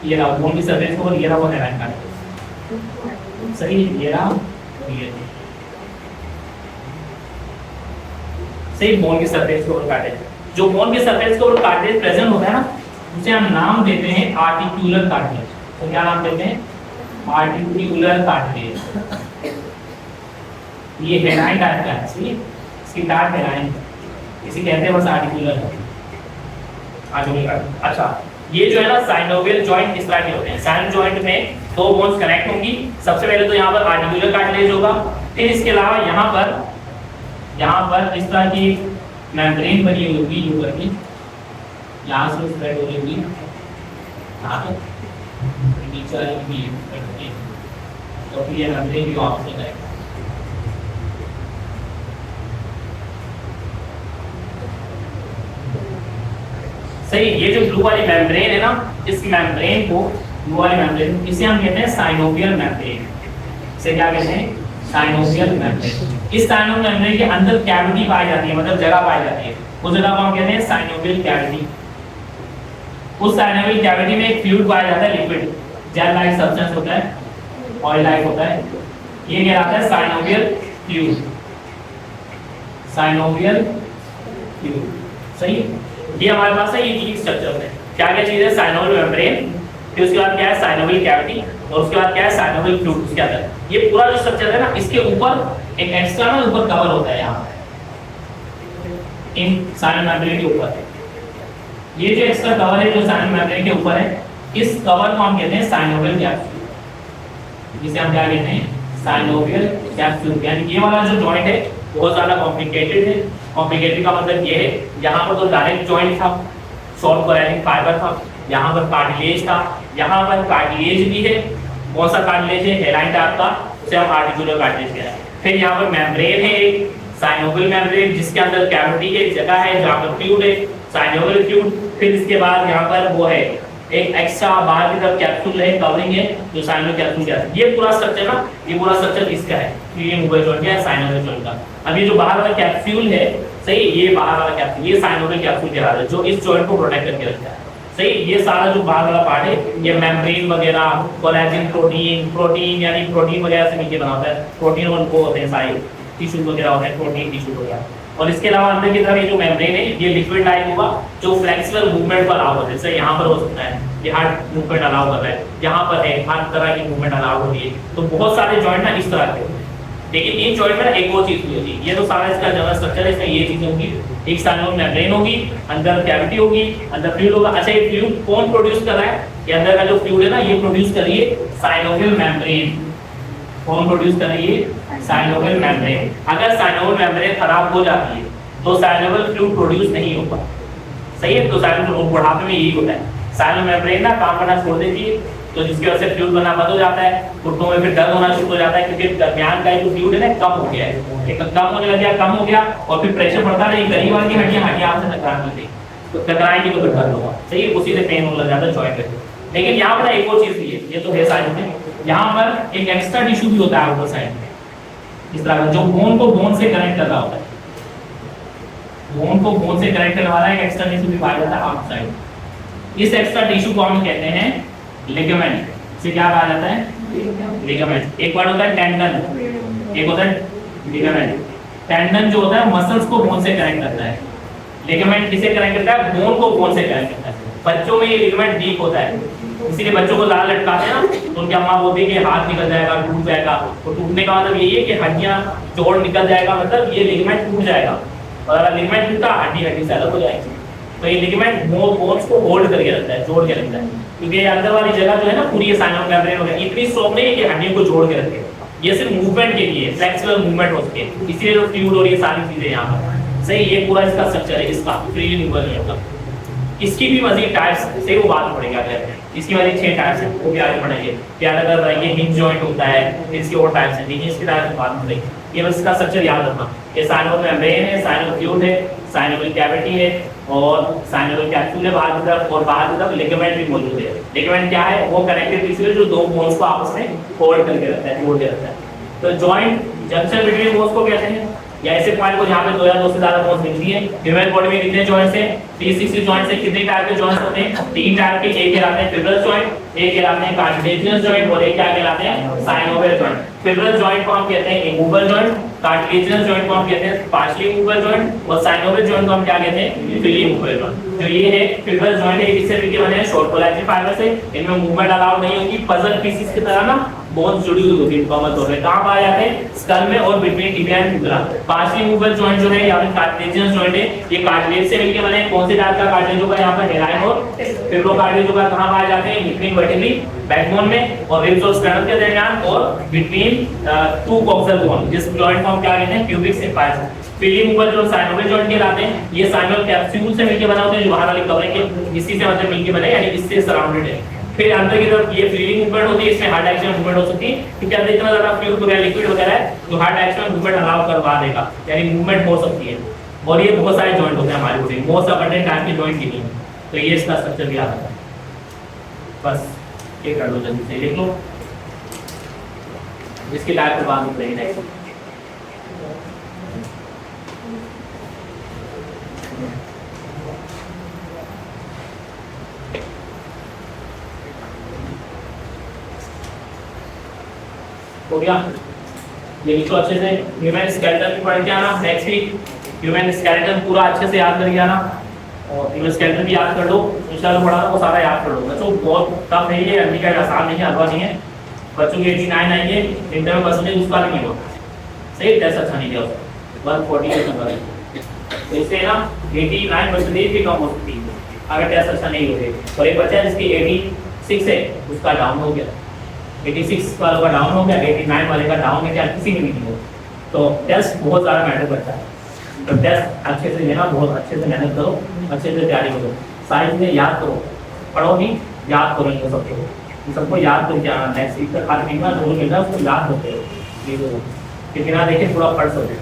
ये रहा बोन की सरफेस के ऊपर, ये रहा वो हेराइन कार्टिलेज। सही, ये रहा ये। सही, बोन की सरफेस के ऊपर कार्टिलेज। जो बोन की सरफेस के ऊपर कार्टिलेज प्रेजेंट होता है ना, उसे हम नाम देते हैं आर्टिक्यूलर कार्टिलेज। तो क्या नाम देते हैं? Articular cartilage. ये हेराइन टाइप का है। सही, इसकी टाइप हेराइन, इसी कहते हैं बस आर्टिक्यूलर। अच्छा, ये जो है ना साइनोवियल जॉइंट इस तरह के होते हैं। साइन जॉइंट में दो बोन्स कनेक्ट होंगी। सबसे पहले तो यहाँ पर आर्टिक्यूलर कार्टिलेज होगा, फिर इसके अलावा यहाँ पर इस तरह की मेम्ब्रेन बनी होगी, यूं करके यहाँ से स्प्रेड हो जाएगी, यहाँ तक नीचे आएगी, तो फिर ये मेम्ब्रेन भी ऑफ हो जाएगा। सही, ये जो ब्लू वाली मेम्ब्रेन है ना, इस मेम्ब्रेन को ब्लू वाली मेम्ब्रेन, इसे हम कहते हैं साइनोवियल मेम्ब्रेन। इसे क्या कहते हैं? Synovial membrane. इस साइनोवियल मेम्ब्रेन के अंदर कैविटी पाई जाती है, मतलब जगह पाई जाती है, उस जगह को हम कहते हैं साइनोवियल कैविटी। उस साइनोवियल कैविटी में एक फ्लूइड पाया जाता है, लिक्विड जेल लाइक सब्सटेंस होता है, ऑयल लाइक होता है, ये कहलाता है साइनोवियल फ्लूइड। साइनोवियल फ्लूइड, सही। ये हमारे पास है, ये तीन स्ट्रक्चर है। क्या क्या चीज है? साइनोवियल मेम्ब्रेन, फिर उसके बाद क्या है? साइनोवियल कैविटी, और उसके बाद क्या है? Synovial fluid. उसके अंदर ये पूरा जो स्ट्रक्चर है ना, इसके ऊपर एक एक्सटर्नल ऊपर कवर होता है, यहाँ इन साइनोवियल मेम्ब्रेन के ऊपर। ये जो एक्स्ट्रा कवर है जो साइनोवियल मेम्ब्रेन के ऊपर है, इस कवर को हम कहते हैं साइनोवियल कैप्सूल। जिसे हम क्या कहते हैं? Synovial capsule. यानी ये वाला जो जॉइंट है बहुत ज्यादा कॉम्प्लिकेटेड है। कॉम्प्लिकेटेड का मतलब ये है, यहाँ पर तो डायरेक्ट जॉइंट था, शॉर्ट कोलैजिक फाइबर था, यहाँ पर कार्टिलेज था, यहाँ पर कार्टिलेज भी है। कौन सा कार्टिलेज है? हेलाइन टाइप का, उसे हम आर्टिकुलर कार्टिलेज कहते हैं। फिर यहाँ पर मेम्ब्रेन है एक साइनोवियल मेम्ब्रेन, जिसके अंदर कैविटी है, जगह है जहाँ पर फ्लूइड है, साइनोवियल फ्लूइड। फिर इसके बाद यहाँ पर वो है एक एक्स्ट्रा बाहर की तरफ कैप्सूल है, कवरिंग है, जो साइनोवियल कैप्सूल कहते हैं। ये पूरा स्ट्रक्चर ना, ये पूरा स्ट्रक्चर इसका है, ये मूवल जॉइंट है, साइनोवियल जॉइंट का। अब ये जो बाहर वाला कैप्सूल है, सही, ये बाहर वाला कैप्सूल, ये साइनोवियल कैप्सूल कहलाता है, जो इस जॉइंट को प्रोटेक्ट करके रखता है, सही। ये सारा जो बाहर वाला पार्ट है, ये मेम्ब्रेन वगैरह, कोलेजन, प्रोटीन यानी प्रोटीन वगैरह से मिलकर बना होता है। प्रोटीन उनको होते हैं सारे टिश्यू वगैरह होते हैं, प्रोटीन टिश्यू वगैरह। और इसके अलावा अंदर की तरफ ये जो मेम्ब्रेन है, ये लिक्विड लाइक होगा, जो फ्लेक्सिबल मूवमेंट पर अलाउ होता है। जैसे यहाँ पर हो सकता है, ये हार्ट मूवमेंट अलाउ कर रहा है, यहाँ पर है, हर तरह की मूवमेंट अलाउ हो रही है। तो बहुत सारे जॉइंट ना इस तरह के होते हैं। लेकिन इन जॉइंट में एक और चीज भी होती है, ये तो सारा इसका जनरल स्ट्रक्चर है, इसमें ये चीजें होंगी। एक साइनोवियल मेम्ब्रेन होगी, अंदर कैविटी होगी, अंदर फ्लूइड होगा। अच्छा, ये फ्लूइड कौन प्रोड्यूस कर रहा है? ये अंदर का जो फ्लूइड है ना, ये प्रोड्यूस कर रही है साइनोवियल मेम्ब्रेन। कौन प्रोड्यूस कर रही है? Synovial membrane. अगर साइनोवियल मेम्ब्रेन खराब हो जाती है तो साइनोवियल फ्लूइड प्रोड्यूस नहीं होगा, सही है। तो साइनोवियल बुढ़ापे में यही होता है, साइनोवियल मेम्ब्रेन ना काम करना छोड़ देती है, तो जिसकी वजह से फ्लूइड बनना बंद हो जाता है, घुटनों में फिर दर्द होना शुरू हो जाता है, क्योंकि दरमियान का जो फ्लूइड है ना कम हो गया है, एक कम होने लग गया, कम हो गया, और फिर प्रेशर बढ़ता रही, करीब वाली हड्डियां आपसे टकराने लगी, तो टकराएंगी तो फिर दर्द होगा, सही, उसी से पेन होने लग जाता है जॉइंट पे। लेकिन यहाँ पर एक और चीज भी है, ये तो है साइड में, यहाँ पर एक एक्स्ट्रा टिश्यू भी होता है आउटर साइड में, इस तरह का, जो बोन को बोन से कनेक्ट कर रहा होता है। बोन को बोन से कनेक्ट करने वाला एक एक्स्ट्रा टिश्यू भी पाया जाता है आउटसाइड। इस एक्स्ट्रा टिश्यू को हम कहते हैं लिगामेंट। इसे क्या कहा जाता है? लिगामेंट। एक वर्ड होता है टेंडन, एक होता है लिगामेंट। टेंडन जो होता है मसल्स को बोन से कनेक्ट करता है, लिगामेंट किसे कनेक्ट करता है? बोन को बोन से कनेक्ट करता है। बच्चों में ये लिगामेंट वीक होता है, इसीलिए बच्चों को ज्यादा लटकाते हैं ना, तो उनकी अम्मा बोलती है कि हाथ निकल जाएगा, टूट जाएगा। और टूटने का मतलब यही है कि हड्डियां जोड़ निकल जाएगा, मतलब ये लिगामेंट टूट जाएगा, और अगर लिगामेंट टूटा हड्डी से अलग हो जाएगी। तो ये लिगामेंट बोन्स को होल्ड करके रखता है, जोड़ के रखता है, क्योंकि ये अंदर वाली जगह जो है ना पूरी ये साइनोवियल मेम्ब्रेन हो गया, इतनी स्ट्रॉन्ग नहीं है कि हड्डियों को जोड़ के रखे, ये सिर्फ मूवमेंट के लिए, फ्लेक्सिबल मूवमेंट हो सके, इसीलिए जो फ्लूइड और ये सारी चीजें यहाँ पर, सही। ये पूरा इसका स्ट्रक्चर है, इसका फ्रीली मूवेबल होगा। इसकी भी मजीद टाइप्स से वो बात पड़ेगा, इसकी मजीद 6 टाइप्स है, वो भी आगे पढ़ेंगे। क्या अगर ये हिंज जॉइंट होता है, इसके और टाइप्स हैं, लेकिन इसकी टाइप्स बात पड़ेगी। ये बस इसका स्ट्रक्चर याद रखना, ये साइनोवियल मेम्ब्रेन है, साइनोवियल फ्लूइड है, साइनोवियल कैविटी है, और साइनोवियल कैप्सूल है बाहर की तरफ, और बाहर की तरफ लिगामेंट भी मौजूद है। लिगामेंट क्या है? वो कनेक्टिव टिश्यू है जो दो बोन्स को आपस में होल्ड करके रखता है, जोड़ के रखता है। तो जॉइंट जंक्शन बिटवीन बोन्स को कहते हैं, या ऐसे पॉइंट को जहाँ पे 2 या 2 से ज्यादा बोन्स मिलती है। ह्यूमन बॉडी में कितने जॉइंट्स हैं? 360 जॉइंट्स हैं। कितने टाइप के जॉइंट्स होते हैं? 3 टाइप के। एक कहलाते हैं फिब्रस जॉइंट, एक कहलाते हैं कार्टिलेजिनस जॉइंट, और एक क्या कहलाते हैं? Synovial joint. फिब्रस जॉइंट को हम कहते हैं इमूवेबल जॉइंट, कार्टिलेजिनस जॉइंट को हम कहते हैं पार्शियली मूवेबल जॉइंट, और साइनोवियल जॉइंट को हम क्या कहते हैं? Freely movable joint. जो ये है फिब्रस जॉइंट है, किससे मिलके बने हैं? शॉर्ट कोलैजिन फाइबर से। इनमें मूवमेंट अलाउड नहीं होगी, पजल पीसेस की तरह ना बोन्स जुड़ी हुई होती है, कमर तौर पे। कहां पाए जाते हैं? स्कल में और between tibia and fibula. Partially movable joint जो है या फिर कार्टिलेजिनस जॉइंट है, ये कार्टिलेज से मिलके बने हैं। कौन से टाइप का कार्टिलेज होगा? यहाँ पर हेलाइन और फिब्रोकार्टिलेज होगा। कहां पाए जाते हैं? बिटवीन वर्टिब्रली बैकबोन में, और रिब्स और स्टर्नम के दरमियान, और बिटवीन 2 कॉक्सियल बोन, जिस जॉइंट को हम क्या कहते हैं? प्यूबिक सिम्फाइस। फ्रीली मूवेबल जो साइनोवियल जॉइंट कहलाते हैं, ये साइनोवियल कैप्सूल से मिलके बना होते हैं, जो बाहर वाली कवरिंग है इसी से मतलब मिलके बने, यानी इससे सराउंडेड है। फिर अंदर की तरफ ये फ्रीली मूवमेंट होती है, इसमें हार्ड एक्शन मूवमेंट हो सकती है, क्योंकि अंदर इतना ज्यादा फ्लूइड वगैरह लिक्विड वगैरह है, तो हार्ड एक्शन मूवमेंट अलाउ करवा देगा, यानी मूवमेंट हो सकती है। और ये बहुत सारे जॉइंट होते हैं हमारे बॉडी में, मोस्ट अबंडेंट टाइप के जॉइंट की नहीं, तो ये इसका स्ट्रक्चर भी आता है। बस ये कर लो जल्दी से, लिख लो इसके टाइप पे बात रही है। हो गया, ये लिखो अच्छे से। ह्यूमन स्केलेटन भी पढ़ के आना नेक्स्ट वीक, ह्यूमन स्केलेटन पूरा अच्छे से याद करके आना, और ह्यूमन स्केलेटन भी याद कर लो, इंशाल्लाह पढ़ा वो सारा याद कर लो बच्चों। बहुत टफ नहीं है, अभी का आसान नहीं है, हलवा नहीं है। बच्चों की 89 आएंगे, इंटर में परसेंटेज उसका नहीं होगा, सही टेस्ट अच्छा नहीं दिया उसका 148 नंबर है, तो इससे ना 89% भी कम हो सकती है अगर टेस्ट अच्छा नहीं होते। और एक बच्चा है जिसकी 86 है, उसका डाउन हो गया, 86 वालों का डाउन हो गया, 89 वाले का डाउन है, क्या किसी में भी नहीं हो। तो टेस्ट बहुत ज़्यादा मैटर करता है, तो टेस्ट अच्छे से लेना, बहुत अच्छे से मेहनत करो, अच्छे से तैयारी करो, सारी चीज़ें याद करो, पढ़ो नहीं, याद करो इनको सबको याद करके आना। नेक्स्ट वीक तक खाली नहीं, जो मिल रहा है उसको याद करते हो, क्योंकि ना देखें पूरा पढ़ सकते